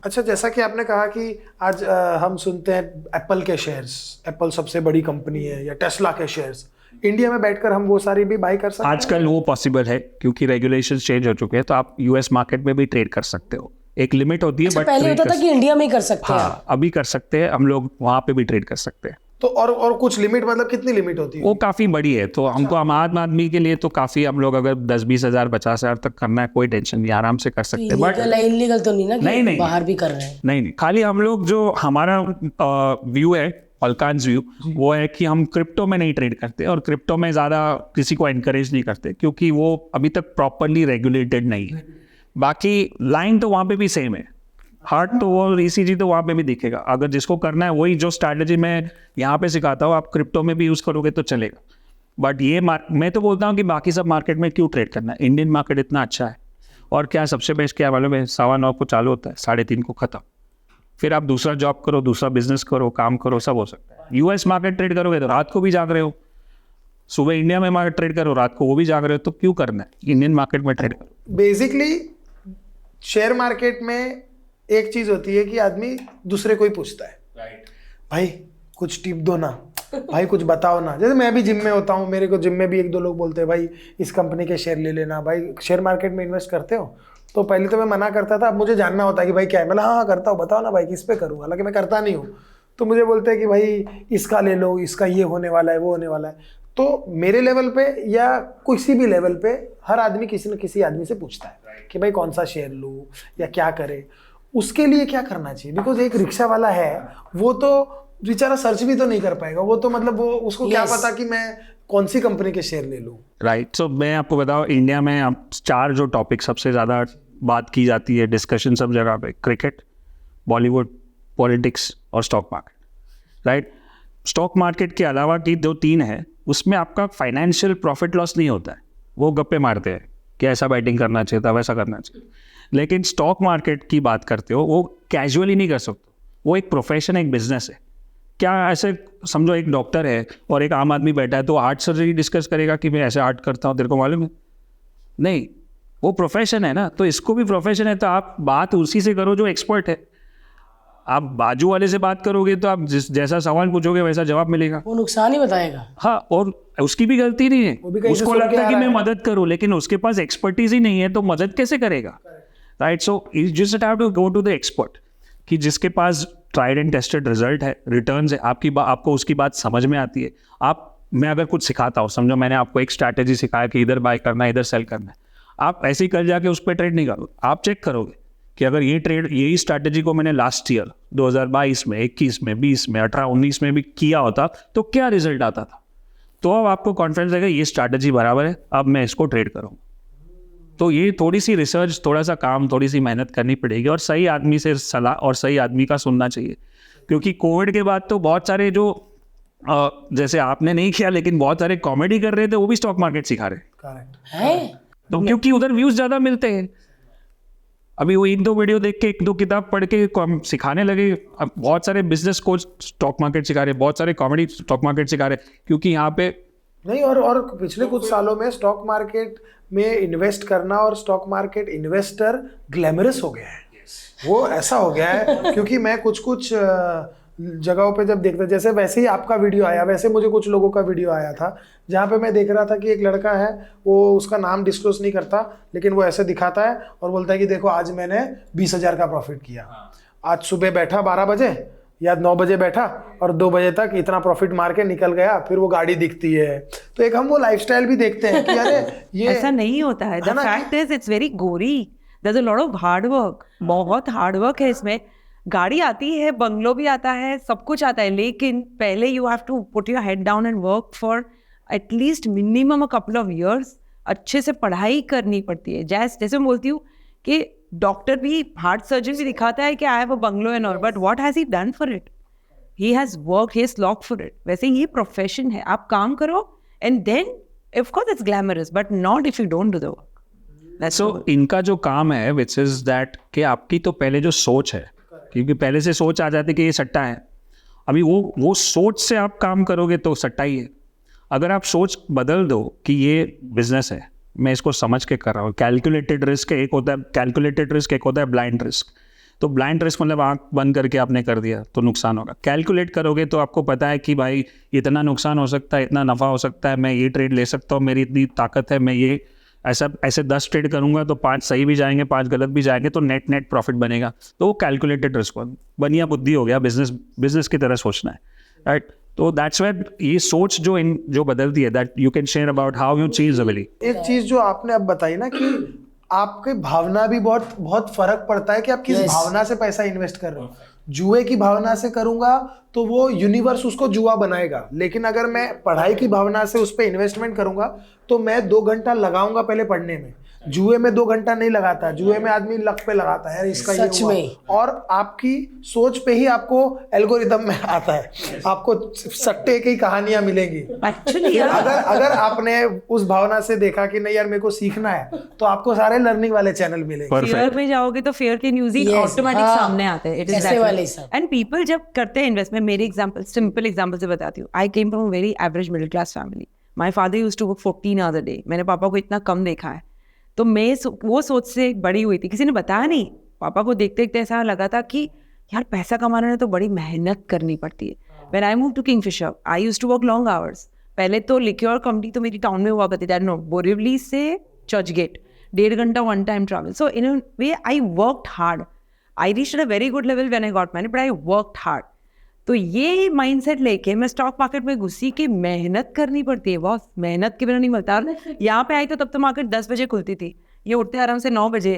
अच्छा, जैसा कि आपने कहा कि आज हम सुनते हैं एप्पल के शेयर्स, एप्पल सबसे बड़ी कंपनी है, या टेस्ला के शेयर्स, इंडिया में बैठकर हम वो सारी भी बाय कर सकते हैं? आजकल वो पॉसिबल है क्योंकि रेगुलेशंस चेंज हो चुके हैं, तो आप यूएस मार्केट में भी ट्रेड कर सकते हो। एक लिमिट होती है, बट पहले होता था कि इंडिया में ही कर सकते हैं। हाँ, अभी कर सकते हैं हम लोग, वहाँ पे भी ट्रेड कर सकते हैं। तो और कुछ लिमिट, मतलब कितनी लिमिट होती है? वो काफ़ी बड़ी है, तो हमको आम आदमी के लिए तो काफ़ी, हम लोग अगर 10-20 हज़ार 50 हज़ार तक करना है, कोई टेंशन नहीं, आराम से कर सकते हैं। बट इलीगल तो नहीं ना कि नहीं। बाहर भी कर रहे हैं? नहीं, खाली हम लोग, जो हमारा व्यू है, अल्कान्स व्यू, वो है कि हम क्रिप्टो में नहीं ट्रेड करते और क्रिप्टो में ज़्यादा किसी को एनकरेज नहीं करते, क्योंकि वो अभी तक प्रॉपरली रेगुलेटेड नहीं है। बाकी लाइन तो वहाँ पे भी सेम है, हार्ट तो वो ECG तो वहाँ पे भी दिखेगा। अगर जिसको करना है, वही जो स्ट्रैटेजी मैं यहाँ पे सिखाता हूँ, आप क्रिप्टो में भी यूज़ करोगे तो चलेगा। बट ये मैं तो बोलता हूँ कि बाकी सब मार्केट में क्यों ट्रेड करना है, इंडियन मार्केट इतना अच्छा है। और क्या सबसे बेस्ट क्या मालूम है? 9:15 को चालू होता है, 3:30 को ख़त्म। फिर आप दूसरा जॉब करो, दूसरा बिजनेस करो, काम करो, सब हो सकता है। US मार्केट ट्रेड करोगे तो रात को भी जाग रहे हो, सुबह इंडिया में मार्केट ट्रेड करो, रात को वो भी जाग रहे हो, तो क्यों करना है? इंडियन मार्केट में ट्रेड करो। बेसिकली शेयर मार्केट में एक चीज होती है कि आदमी दूसरे को ही पूछता है, भाई कुछ टिप दो ना, भाई कुछ बताओ ना। जैसे मैं भी जिम में होता हूँ, मेरे को जिम में भी 1-2 लोग बोलते हैं, भाई इस कंपनी के शेयर ले लेना, भाई शेयर मार्केट में इन्वेस्ट करते हो? तो पहले तो मैं मना करता था, अब मुझे जानना होता है कि भाई क्या है। मैं हाँ करता हूँ, बताओ ना भाई किस पे करूँ, हालांकि मैं करता नहीं हूँ। तो मुझे बोलते हैं कि भाई इसका ले लो, इसका ये होने वाला है, वो होने वाला है। तो मेरे लेवल पे या किसी भी लेवल पे हर आदमी किसी न किसी आदमी से पूछता है कि भाई कौन सा शेयर लूँ या क्या करे। उसके लिए क्या करना चाहिए? बिकॉज एक रिक्शा वाला है, वो तो बेचारा सर्च भी तो नहीं कर पाएगा, वो तो मतलब वो उसको क्या पता कि मैं कौन सी कंपनी के शेयर ले लूँ। राइट। सो मैं आपको बताऊँ, इंडिया में अब 4 जो टॉपिक सबसे ज़्यादा बात की जाती है, डिस्कशन सब जगह पे, क्रिकेट, बॉलीवुड, पॉलिटिक्स और stock market. Right. Stock market के अलावा की जो 3 है, उसमें आपका फाइनेंशियल प्रॉफिट लॉस नहीं होता है। वो गप्पे मारते हैं कि ऐसा बैटिंग करना चाहिए था, वैसा करना चाहिए। लेकिन स्टॉक मार्केट की बात करते हो, वो कैजुअली नहीं कर सकते, वो एक प्रोफेशन, एक बिजनेस है। क्या ऐसे समझो, एक डॉक्टर है और एक आम आदमी बैठा है, तो हार्ट सर्जरी डिस्कस करेगा कि मैं ऐसे हार्ट करता हूँ, तेरे को मालूम है? नहीं, वो प्रोफेशन है ना, तो इसको भी प्रोफेशन है, तो आप बात उसी से करो जो एक्सपर्ट है। आप बाजू वाले से बात करोगे तो आप जैसा सवाल पूछोगे वैसा जवाब मिलेगा, वो नुकसान ही बताएगा। हाँ, और उसकी भी गलती नहीं है, भी कहीं से उसको सुन लगता के है कि आ मैं रहा है। मदद करूँ, लेकिन उसके पास एक्सपर्टीज ही नहीं है, तो मदद कैसे करेगा? Right. So you just have to go to the expert, कि जिसके पास ट्राइड एंड टेस्टेड रिजल्ट है, रिटर्न्स है, आपको उसकी बात समझ में आती है। मैं अगर कुछ सिखाता हूँ, समझो मैंने आपको एक स्ट्रैटेजी सिखाया कि इधर बाय करना है, इधर सेल करना है, आप ऐसे ही कल जाके उस पर ट्रेड नहीं करोगे। आप चेक करोगे कि अगर यही स्ट्रैटेजी को मैंने लास्ट ईयर 2022 में, 21 में, 20 में, 18, 19 में भी किया होता तो क्या रिजल्ट आता था। तो अब आपको कॉन्फिडेंस रहेगा, ये स्ट्रैटेजी बराबर है, अब मैं इसको ट्रेड करूँ। तो ये थोड़ी सी रिसर्च, थोड़ा सा काम, थोड़ी सी मेहनत करनी पड़ेगी और सही आदमी से सलाह और सही आदमी का सुनना चाहिए। क्योंकि कोविड के बाद तो बहुत सारे जो जैसे आपने नहीं किया लेकिन बहुत सारे कॉमेडी कर रहे थे वो भी स्टॉक मार्केट सिखा रहे करेक्ट है। तो क्योंकि उधर व्यूज ज़्यादा मिलते हैं। अभी वो 1-2 वीडियो देख के 1-2 किताब पढ़ के सिखाने लगे। अब बहुत सारे बिजनेस कोच स्टॉक मार्केट सिखा रहे, बहुत सारे कॉमेडी स्टॉक मार्केट सिखा रहे, क्योंकि यहाँ पे नहीं। और पिछले कुछ सालों में स्टॉक मार्केट में इन्वेस्ट करना और स्टॉक मार्केट इन्वेस्टर ग्लैमरस हो गया है। वो ऐसा हो गया है क्योंकि मैं कुछ जगहों पे जब देखता, जैसे वैसे ही आपका वीडियो आया, वैसे मुझे कुछ लोगों का वीडियो आया था जहाँ पे मैं देख रहा था कि एक लड़का है, वो उसका नाम डिस्क्लोज नहीं करता, लेकिन वो ऐसे दिखाता है और बोलता है कि देखो आज मैंने 20,000 का प्रॉफिट किया। आज सुबह बैठा 12 बजे या 9 बजे बैठा और 2 बजे तक इतना प्रॉफिट मार के निकल गया, फिर वो गाड़ी दिखती है। तो एक हम वो लाइफस्टाइल भी देखते हैं कि अरे ये ऐसा नहीं होता है। The fact is it's very gory, there is a lot of hard work, बहुत हार्ड वर्क है इसमें। गाड़ी आती है, बंगलो भी आता है, सब कुछ आता है, लेकिन पहले you have to put your head down and work for at least minimum a couple of years. अच्छे से पढ़ाई करनी पड़ती है। जैसे मैं बोलती हूँ कि डॉक्टर भी, हार्ट सर्जन भी दिखाता है कि I have a bungalow and all, but what has he done for it? He has work, he has lock for it. वैसे ये प्रोफेशन है, आप काम करो and then of course it's glamorous, but not if you don't do the work. So इनका जो काम है विच इज दैट कि आपकी तो पहले जो सोच है, क्योंकि पहले से सोच आ जाती है कि ये सट्टा है, अभी वो सोच से आप काम करोगे तो सट्टा ही है। अगर आप सोच बदल दो कि ये बिजनेस है, मैं इसको समझ के कर रहा हूँ, कैलकुलेटेड रिस्क एक होता है, कैलकुलेटेड रिस्क एक होता है ब्लाइंड रिस्क। तो ब्लाइंड रिस्क मतलब आंख बंद करके आपने कर दिया तो नुकसान होगा। कैलकुलेट करोगे तो आपको पता है कि भाई इतना नुकसान हो सकता है, इतना नफ़ा हो सकता है, मैं ये ट्रेड ले सकता हूँ, मेरी इतनी ताकत है, मैं ये ऐसे 10 ट्रेड करूंगा तो 5 सही भी जाएंगे, 5 गलत भी जाएंगे, तो नेट प्रॉफिट बनेगा। तो वो कैलकुलेटेड रिस्क, बनिया बुद्धि हो गया, बिजनेस की तरह सोचना है, राइट। तो दैट्स व्हाई ये सोच जो बदलती है, that you can share about how you change away. एक चीज जो आपने अब बताई ना कि आपके भावना भी बहुत फर्क पड़ता है कि आप किस भावना से पैसा इन्वेस्ट कर रहे हो। जुए की भावना से करूंगा तो वो यूनिवर्स उसको जुआ बनाएगा, लेकिन अगर मैं पढ़ाई की भावना से उस पर इन्वेस्टमेंट करूंगा तो मैं 2 घंटा लगाऊंगा पहले पढ़ने में। जुए में 2 घंटा नहीं लगाता, जुए में आदमी लक पे लगाता है, इसका ये सच हुआ। में। और आपकी सोच पे ही आपको एल्गोरिदम में आता है, आपको सट्टे की कहानियां मिलेंगी। एक्चुअली अगर आपने उस भावना से देखा कि नहीं यार मेरे को सीखना है, तो आपको सारे लर्निंग वाले चैनल मिलेंगे। फेयर में जाओगे तो फेयर के न्यूज ही Yes, ऑटोमेटिक हाँ, सामने आते हैं। इट इज ऐसे वाले सब। एंड पीपल जब करते हैं इन्वेस्टमेंट, मेरी एग्जांपल, सिंपल एग्जांपल से बताती हूँ। I came from very average middle class family. My father used to work 14 hours a day. मैंने पापा को इतना कम देखा है, तो मैं वो सोच से बड़ी हुई थी। किसी ने बताया नहीं, पापा को देखते देखते ऐसा लगा था कि यार पैसा कमाना है तो बड़ी मेहनत करनी पड़ती है। When I move to Kingfisher, I used to work long hours. पहले तो लिक्योर कंपनी तो मेरी टाउन में हुआ करती थी, नो, बोरिवली से चर्चगेट 1.5 घंटा one time travel. So in a way I worked hard. I reached a very good level when I got money, but I worked hard. तो ये माइंडसेट लेके मैं स्टॉक मार्केट में घुसी कि मेहनत करनी पड़ती है, बहुत मेहनत के बिना नहीं मिलता। और यहाँ पे आई तो तब तो मार्केट 10 बजे खुलती थी, ये उठते आराम से 9 बजे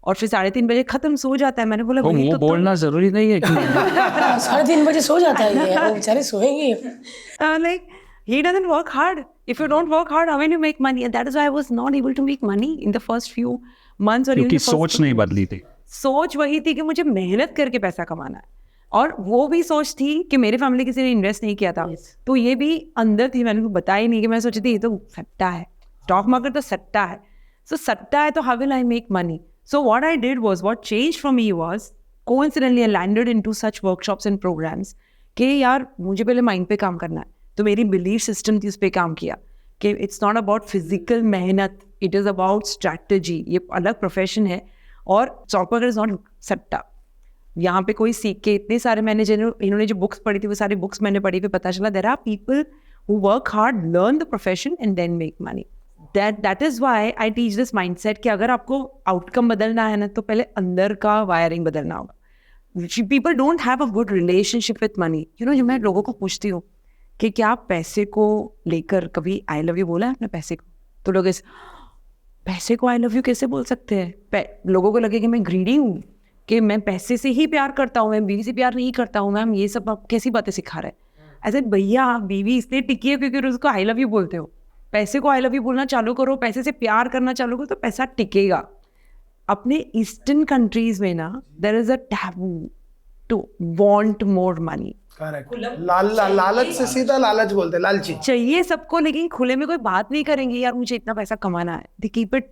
और फिर 3:30 बजे खत्म, सो जाता है। मैंने बोला वो वही मुंह तो बोलना जरूरी नहीं है कि 3:30 बजे सो जाता है ये, वो बेचारे सोएंगे। like he doesn't work hard. If you don't work hard, how will you make money? And that is why I was not able to make money in the first few months or even क्योंकि the first सोच नहीं बदली थी। सोच वही थी कि मुझे मेहनत करके पैसा कमाना है। और वो भी सोच थी कि मेरे फैमिली किसी ने इन्वेस्ट नहीं किया था, तो ये भी अंदर थी। मैंने बताया ही नहीं कि मैं सोची थी ये तो सट्टा है, स्टॉक मार्केट तो सट्टा है। सो सट्टा है तो how will I make money? So what I did was, what changed for me was, coincidentally I landed into such workshops and programmes कि यार मुझे पहले माइंड पे काम करना है। तो मेरी बिलीफ सिस्टम थी, उस पर काम किया कि इट्स नॉट अबाउट फिजिकल मेहनत, इट इज़ अबाउट स्ट्रैटेजी। ये अलग प्रोफेशन है और स्टॉक मार्केट इज नॉट सट्टा। यहाँ पे कोई सीख के, इतने सारे मैंने इन्होंने जो बुक्स पढ़ी थी वो सारी बुक्स मैंने पढ़ी, फिर पता चला there are people who work hard, learn the profession and then make money. That is why I teach this mindset कि अगर आपको आउटकम बदलना है ना, तो पहले अंदर का वायरिंग बदलना होगा। People don't have a good relationship with money. You know, जो मैं लोगों को पूछती हूँ कि क्या आप पैसे को लेकर कभी आई लव यू बोला है अपने पैसे को? तो लोग पैसे को आई लव यू कैसे बोल सकते हैं? लोगों को लगे कि मैं ग्रीडी हूँ, कि मैं पैसे से ही प्यार करता हूँ, मैं बीवी से प्यार नहीं करता हूँ। मैम ये सब आप कैसी बातें सिखा रहे हैं? ऐसे भैया, बीवी इसलिए टिकी है क्योंकि उसको आई लव यू बोलते हो। पैसे को आई लव यू बोलना चालू करो, पैसे से प्यार करना चालू करो, तो पैसा टिकेगा. अपने ईस्टर्न कंट्रीज में ना there is a taboo to want more money. Correct. लालच से सीधा लालच बोलते हैं, लालची चाहिए सबको, लेकिन खुले में कोई बात नहीं करेंगे यार मुझे इतना पैसा कमाना है. दे कीप इट,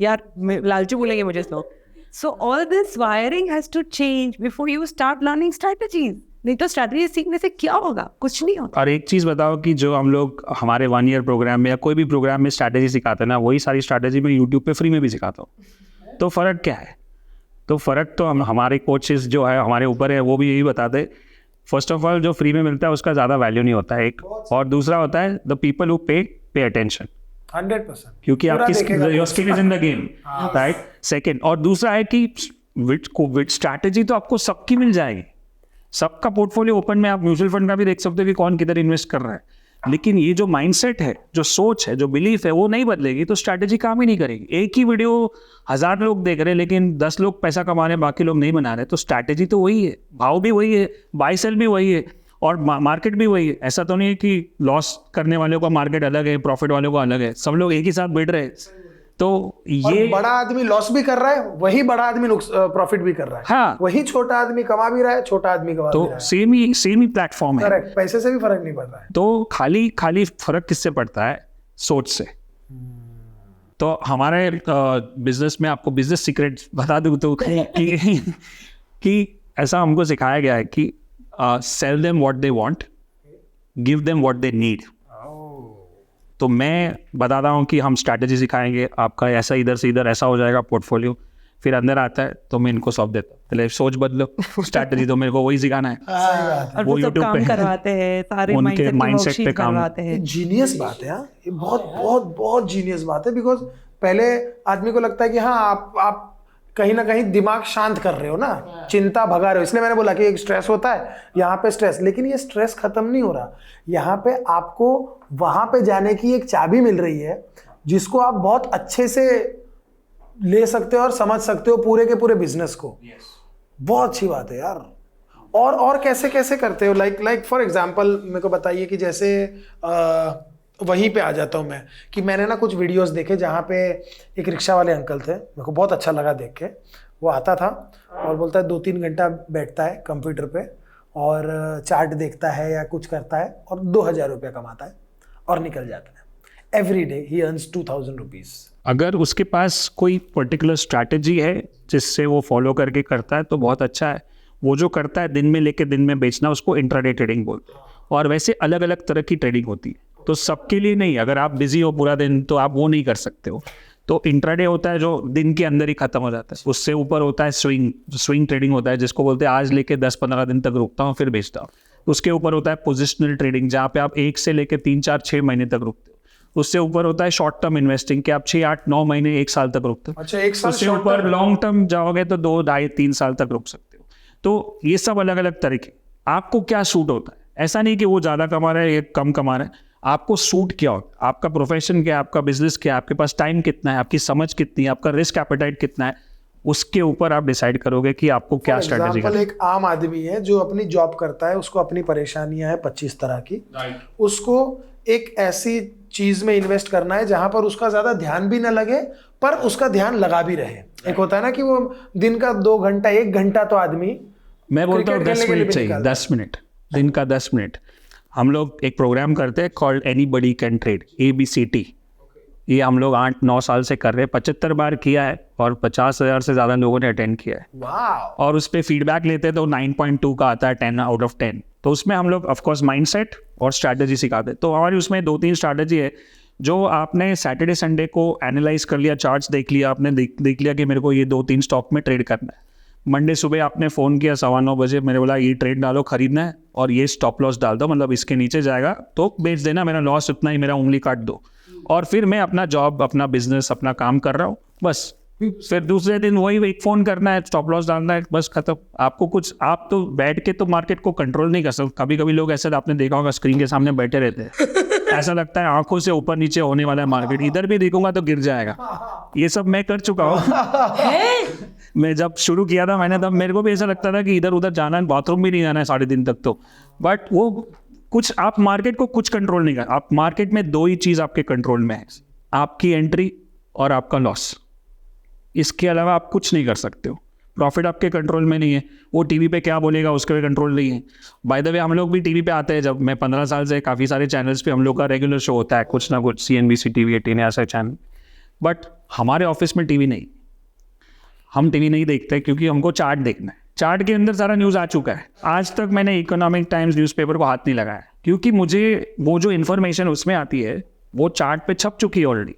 यार लालची बोलेंगे मुझे लोग. So all this wiring has to change before you start learning strategies. नहीं तो स्ट्रेटजी सीखने से क्या होगा? कुछ नहीं होगा. और एक चीज़ बताओ कि जो हम लोग हमारे 1 ईयर प्रोग्राम में या कोई भी प्रोग्राम में स्ट्रैटेजी सिखाते हैं ना, वही सारी स्ट्रैटेजी मैं यूट्यूब पे फ्री में भी सिखाता हूँ. तो फ़र्क क्या है? तो फ़र्क तो हम हमारे कोचेस जो है हमारे ऊपर है वो भी यही बताते. फर्स्ट ऑफ ऑल जो फ्री में मिलता है उसका ज़्यादा वैल्यू नहीं होता है एक, और दूसरा होता है the people who pay attention. 100%. क्योंकि आपकी your skin is in the game, right. Second, और दूसरा है कि विद स्ट्रैटेजी तो आपको सबकी मिल जाएगी. सबका पोर्टफोलियो ओपन में आप म्यूचुअल फंड का भी देख सकते हो कि कौन किधर इन्वेस्ट कर रहा है. लेकिन ये जो माइंडसेट है, जो सोच है, जो बिलीफ है, वो नहीं बदलेगी तो स्ट्रैटेजी काम ही नहीं करेगी. एक ही वीडियो 1000 लोग देख रहे हैं लेकिन 10 लोग पैसा कमा रहे हैं, बाकी लोग नहीं बना रहे. तो स्ट्रैटेजी तो वही है, भाव भी वही है, बाय सेल भी वही है, और मार्केट भी वही है. ऐसा तो नहीं है कि लॉस करने वालों का मार्केट अलग है, प्रॉफिट वालों का अलग है. सब लोग एक ही साथ बैठ रहे हैं. तो ये बड़ा आदमी लॉस भी कर रहा है, वही बड़ा आदमी प्रॉफिट भी कर रहा है. हाँ. वही छोटा आदमी कमा भी रहा है, छोटा आदमी कमा भी तो रहा है. सेम ही प्लेटफॉर्म है. करेक्ट. पैसे से भी फर्क नहीं पड़ रहा है. तो खाली फर्क किससे पड़ता है? सोच से. तो हमारे बिजनेस में आपको बिजनेस सीक्रेट बता दूं तो कि ऐसा हमको सिखाया गया है कि sell them what they want, give them what they need. तो मैं बताता हूँ कि हम स्ट्रैटेजी सिखाएंगे, आपका ऐसा इधर से इधर ऐसा हो जाएगा पोर्टफोलियो. फिर अंदर आता है तो मैं इनको सौंप देता हूँ, पहले सोच बदलो, स्ट्रैटेजी तो मेरे को वही सिखाना है. और वो वो सब YouTube काम पे करवाते हैं, सारे उनके माइंडसेट mindset पे काम. करवाते हैं. जीनियस बात है यार, ये बहुत बहुत बहुत जीनियस बात है. बिकॉज पहले आदमी को लगता है कि हाँ आप कहीं ना कहीं दिमाग शांत कर रहे हो ना, चिंता भगा रहे हो. इसलिए मैंने बोला कि एक स्ट्रेस होता है यहाँ पे स्ट्रेस, लेकिन ये स्ट्रेस खत्म नहीं हो रहा. यहाँ पे आपको वहां पे जाने की एक चाबी मिल रही है जिसको आप बहुत अच्छे से ले सकते हो और समझ सकते हो पूरे के पूरे बिजनेस को. बहुत अच्छी बात है यार. और कैसे कैसे करते हो? लाइक फॉर एग्जांपल मेरे को बताइए कि जैसे वहीं पे आ जाता हूँ मैं कि मैंने ना कुछ वीडियोस देखे जहाँ पे एक रिक्शा वाले अंकल थे, मेरे को बहुत अच्छा लगा देख के. वो आता था और बोलता है 2-3 घंटा बैठता है कंप्यूटर पे और चार्ट देखता है या कुछ करता है और 2000 रुपया कमाता है और निकल जाता है. एवरी डे ही अर्न्स 2000 रुपीज़. अगर उसके पास कोई पर्टिकुलर स्ट्रैटेजी है जिससे वो फॉलो करके करता है तो बहुत अच्छा है. वो जो करता है दिन में लेके दिन में बेचना, उसको इंट्राडे ट्रेडिंग बोलते हैं. और वैसे अलग अलग तरह की ट्रेडिंग होती है, तो सबके लिए नहीं. अगर आप बिजी हो पूरा दिन तो आप वो नहीं कर सकते हो. तो इंट्राडे होता है जो दिन के अंदर ही खत्म हो जाता है. उससे ऊपर होता है स्विंग ट्रेडिंग होता है, जिसको बोलते हैं आज लेके 10-15 दिन तक रुकता हूँ फिर बेचता हूँ. उसके ऊपर होता है पोजिशनल ट्रेडिंग, जहाँ पे आप 1 से लेके 3-4-6 महीने तक रुकते हो. उससे ऊपर होता है शॉर्ट टर्म इन्वेस्टिंग, कि आप 6-8-9 महीने 1 साल तक रुकते हो. अच्छा, 1 साल. उससे ऊपर लॉन्ग टर्म जाओगे तो 2-2.5-3 साल तक रुक सकते हो. तो ये सब अलग अलग तरीके. आपको क्या सूट होता है? ऐसा नहीं कि वो ज़्यादा कमा रहा है, ये कम कमा रहा है. आपको सूट क्या होता है, आपका प्रोफेशन क्या है, आपका बिजनेस क्या है, आपके पास टाइम कितना है, आपकी समझ कितनी है, आपका रिस्क एपेटाइट कितना है. उसके ऊपर आप डिसाइड करोगे कि आपको क्या स्ट्रेटेजी करनी है. एक आम आदमी है जो अपनी जॉब करता है, उसको अपनी परेशानियां हैं 25 तरह की. उसको एक ऐसी चीज में इन्वेस्ट करना है जहां पर उसका ज्यादा ध्यान भी ना लगे पर उसका ध्यान लगा भी रहे. एक होता है ना कि वो दिन का 2 घंटा 1 घंटा तो आदमी, मैं बोलता हूँ क्रिकेट 10 खेलने के लिए मिनट भी चाहिए. निकालता 10 मिनट, दिन का 10 मिनट. हम लोग एक प्रोग्राम करते हैं called anybody can trade, ABCT. ये हम लोग 8-9 साल से कर रहे हैं, 75 बार किया है और 50,000 से ज़्यादा लोगों ने अटेंड किया है. वाह. और उस पर फीडबैक लेते हैं तो 9.2 का आता है, 10 आउट ऑफ 10. तो उसमें हम लोग ऑफकोर्स माइंडसेट और स्ट्रैटेजी सिखाते हैं. तो हमारी उसमें 2-3 स्ट्रैटेजी है जो आपने सैटरडे संडे को एनालाइज कर लिया, चार्ट्स देख लिया, आपने देख लिया कि मेरे को ये 2-3 स्टॉक में ट्रेड करना है. मंडे सुबह आपने फ़ोन किया 9:15 बजे, मैंने बोला ये ट्रेड डालो, खरीदना है और ये स्टॉप लॉस डाल दो, मतलब इसके नीचे जाएगा तो बेच देना, मेरा लॉस इतना ही, मेरा उंगली काट दो. और फिर मैं अपना जॉब, अपना बिजनेस, अपना काम कर रहा हूँ बस. फिर दूसरे दिन वही एक फ़ोन करना है, स्टॉप लॉस डालना है, बस खत्म. आपको कुछ, आप तो बैठ के तो मार्केट को कंट्रोल नहीं कर सकते. कभी कभी लोग ऐसे, आपने देखा होगा, स्क्रीन के सामने बैठे रहते हैं, ऐसा लगता है आंखों से ऊपर नीचे होने वाला है मार्केट, इधर भी देखूंगा तो गिर जाएगा. ये सब मैं कर चुका हूँ. मैं जब शुरू किया था मैंने, तब मेरे को भी ऐसा लगता था कि इधर उधर जाना है, बाथरूम भी नहीं जाना है 3.5 दिन तक. तो बट वो कुछ आप मार्केट को कुछ कंट्रोल नहीं कर, आप मार्केट में दो ही चीज़ आपके कंट्रोल में है, आपकी एंट्री और आपका लॉस। इसके अलावा आप कुछ नहीं कर सकते हो। प्रॉफिट आपके कंट्रोल में नहीं है, वो टीवी पे क्या बोलेगा उसके भी कंट्रोल नहीं है। बाय द वे हम लोग भी टीवी पे आते हैं, जब मैं 15 साल से काफ़ी सारे चैनल्स पे हम लोग का रेगुलर शो होता है, कुछ ना कुछ CNBC TV 18 ऐसा चैनल, बट हमारे ऑफिस में टीवी नहीं, हम टीवी नहीं देखते क्योंकि हमको चार्ट देखना है। चार्ट के अंदर सारा न्यूज़ आ चुका है। आज तक मैंने इकोनॉमिक टाइम्स न्यूज़पेपर को हाथ नहीं लगाया क्योंकि मुझे वो जो इन्फॉर्मेशन उसमें आती है वो चार्ट पे छप चुकी है ऑलरेडी।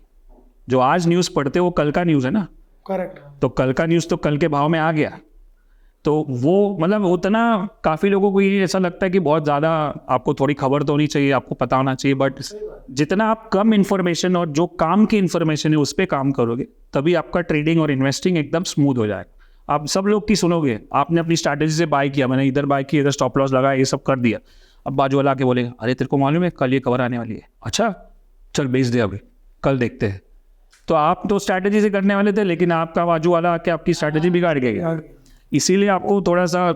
जो आज न्यूज़ पढ़ते वो कल का न्यूज़ है ना, करेक्ट। तो कल का न्यूज़ तो कल के भाव में आ गया। तो वो मतलब उतना काफ़ी लोगों को ये ऐसा लगता है कि बहुत ज़्यादा आपको थोड़ी खबर तो होनी चाहिए, आपको पता होना चाहिए, बट जितना आप कम इन्फॉर्मेशन और जो काम की इन्फॉर्मेशन है उस पर काम करोगे तभी आपका ट्रेडिंग और इन्वेस्टिंग एकदम स्मूथ हो जाएगा। आप सब लोग की सुनोगे, आपने अपनी स्ट्रैटेजी से बाय किया, मैंने इधर बाय किया, इधर स्टॉप लॉस लगाया, ये सब कर दिया। अब बाजू वाला आके बोलेगा अरे तेरे को मालूम है कल ये खबर आने वाली है, अच्छा चल बेच दे अभी, कल देखते हैं। तो आप तो स्ट्रैटेजी से करने वाले थे, लेकिन आपका बाजू वाला आके आपकी स्ट्रैटेजी बिगाड़ गया। इसीलिए आपको थोड़ा सा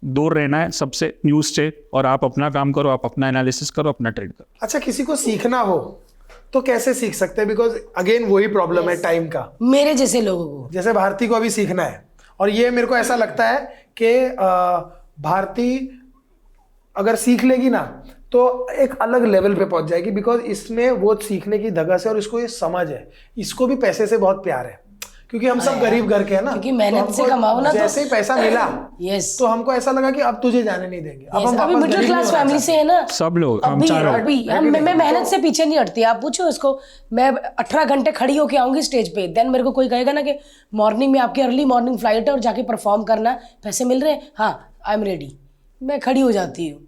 दूर रहना है सबसे, न्यूज़ से, और आप अपना काम करो, आप अपना एनालिसिस करो, अपना ट्रेड करो। अच्छा, किसी को सीखना हो तो कैसे सीख सकते हैं? बिकॉज अगेन वही प्रॉब्लम है टाइम का। मेरे जैसे लोगों को, जैसे भारती को अभी सीखना है, और ये मेरे को ऐसा लगता है कि भारती अगर सीख लेगी ना तो एक अलग लेवल पे पहुंच जाएगी, बिकॉज इसमें वो सीखने की धगस है और इसको ये समझ है। इसको भी पैसे से बहुत प्यार है क्योंकि हम सब गरीब घर के हैं ना, क्योंकि मेहनत तो से कमाओ ना, तो जैसे ही पैसा मिला यस, तो हमको ऐसा लगा कि अब तुझे जाने नहीं देंगे। अब हम अभी वापस मिडिल गरीब क्लास नहीं होना फैमिली से है ना सब लोग, हम अभी चारों। अभी मैं मेहनत से पीछे नहीं हटती। आप पूछो इसको, मैं 18 घंटे खड़ी होके आऊंगी स्टेज पे, देन मेरे को कोई कहेगा ना कि मॉर्निंग में आपकी अर्ली मॉर्निंग फ्लाइट है और जाके परफॉर्म करना, पैसे मिल रहे हैं, हाँ आई एम रेडी, मैं खड़ी हो जाती हूँ।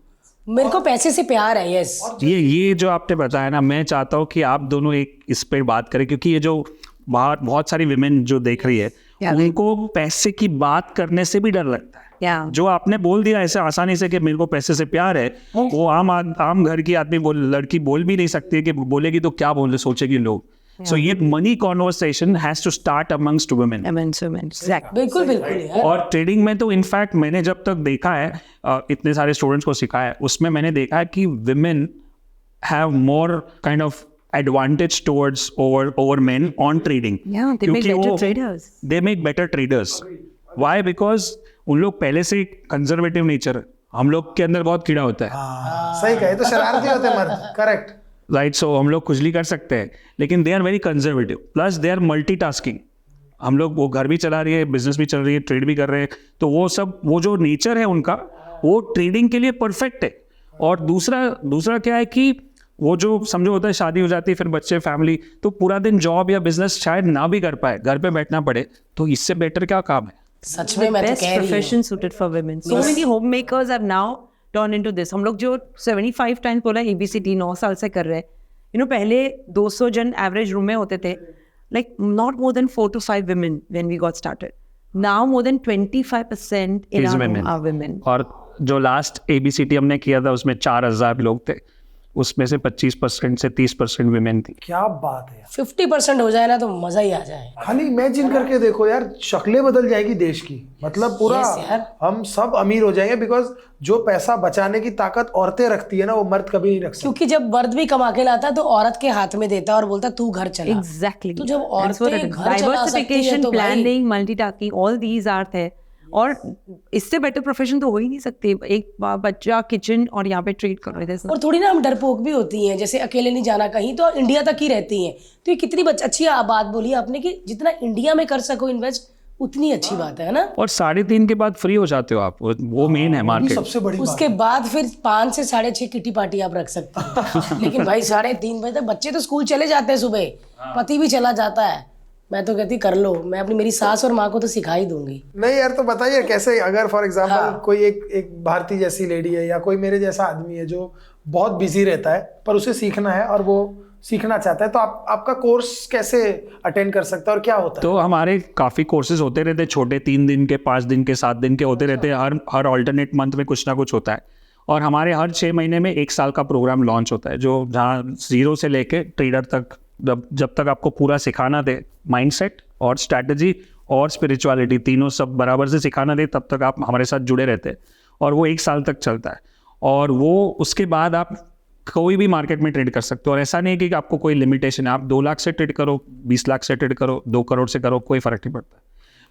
मेरे को पैसे से प्यार है। यस, ये जो आपने बताया ना, मैं चाहता हूँ कि आप दोनों एक इस पर बात करें, क्योंकि ये जो बाहर बहुत सारी विमेन जो देख रही है उनको पैसे की बात करने से भी डर लगता है। जो आपने बोल दिया ऐसे आसानी से कि मेरे को पैसे से प्यार है, वो आम घर की आदमी लड़की बोल भी नहीं सकती है कि बोलेगी तो क्या बोले सोचेगी लोग। सो ये money conversation has to start amongst women. बिल्कुल बिल्कुल यार। और ट्रेडिंग में तो इनफैक्ट मैंने जब तक देखा है, इतने सारे स्टूडेंट्स को सिखाया है, उसमें मैंने देखा है कि women have more kind of advantage towards over men on trading. Yeah, they make better traders. They make better traders. Why? Because उन लोग पहले से कंजर्वेटिव नेचर, हम लोग के अंदर बहुत कीड़ा होता है। सही कहे, तो शरारती होते हैं मर्द। Correct, right. सो हम लोग खुजली कर सकते हैं, लेकिन they are very conservative, plus they are multitasking. हम लोग, वो घर भी चला रही है, बिजनेस भी चल रही है, ट्रेड भी कर रहे हैं, तो वो सब, वो जो नेचर है उनका, वो ट्रेडिंग के लिए परफेक्ट है। और दूसरा क्या है कि वो जो समझो होता है, शादी हो जाती है, फिर बच्चे, फैमिली, तो पूरा दिन जॉब या बिजनेस शायद ना भी कर पाए, घर पे बैठना पड़े, तो इससे बेटर क्या काम है? सच में मैं तो Best कह रही profession हूँ। suited for women. So many homemakers have now turned into this. हम लोग जो 75 टाइम्स बोला ABCD 9 साल से कर रहे हैं, पहले 200 जन एवरेज रूम में होते थे, like not more than 4 to 5 women when we got started. Now more than 25% in our room are women. और जो लास्ट ABCD हमने किया था उसमें 4000 लोग थे, उसमें से 25% से 30% विमेन थी। क्या बात है। 50% हो जाए ना तो मजा ही आ जाए। खाली इमेजिन करके देखो यार, शक्लें बदल जाएगी देश की, मतलब पूरा Yes, यार। हम सब अमीर हो जाएंगे, बिकॉज जो पैसा बचाने की ताकत औरतें रखती है ना, वो मर्द कभी नहीं रख सकते। क्योंकि जब मर्द भी कमा के लाता है तो औरत के हाथ में देता है और बोलता तू घर चला। Exactly. तो जब That's what औरतें it is. घर चला सकती है Diversification, तो भाई planning, multitasking, all these are there. और इससे बेटर प्रोफेशन तो हो ही नहीं सकते। एक बच्चा किचन और यहाँ पे ट्रेड कर रहे थे। और थोड़ी ना हम डरपोक भी होती हैं, जैसे अकेले नहीं जाना कहीं, तो इंडिया तक ही रहती हैं। तो ये कितनी अच्छी बात बोली आपने कि जितना इंडिया में कर सको इन्वेस्ट, उतनी अच्छी बात है ना। और 3:30 के बाद फ्री हो जाते हो आप, वो मेन है मार्केट। सबसे बड़ी बात। उसके बाद फिर 5 से 6:30 किटी पार्टी आप रख सकते हैं। लेकिन भाई 3:30 बजे तक बच्चे तो स्कूल चले जाते हैं, सुबह पति भी चला जाता है। मैं तो कहती कर लो, मैं अपनी मेरी सास और माँ को तो सिखा ही दूंगी। नहीं यार, तो बताइए कैसे, अगर फॉर एग्जांपल कोई एक भारती जैसी लेडी है या कोई मेरे जैसा आदमी है जो बहुत बिजी रहता है पर उसे सीखना है और वो सीखना चाहता है, तो आपका कोर्स कैसे अटेंड कर सकता है और क्या होता है? तो हमारे काफ़ी कोर्सेज होते रहते हैं, छोटे 3 दिन के, 5 दिन के, 7 दिन के होते रहते हैं। हर ऑल्टरनेट मंथ में कुछ ना कुछ होता है। और हमारे हर 6 महीने में 1 साल का प्रोग्राम लॉन्च होता है, जो जहाँ 0 से लेके ट्रेडर तक, जब तक आपको पूरा सिखाना दे, माइंडसेट और स्ट्रैटेजी और स्पिरिचुअलिटी, तीनों सब बराबर से सिखाना दे, तब तक आप हमारे साथ जुड़े रहते हैं। और वो 1 साल तक चलता है। और वो उसके बाद आप कोई भी मार्केट में ट्रेड कर सकते हो। और ऐसा नहीं है कि आपको कोई लिमिटेशन है, आप 2 लाख से ट्रेड करो, 20 लाख से ट्रेड करो, 2 करोड़ से करो, कोई फर्क नहीं पड़ता।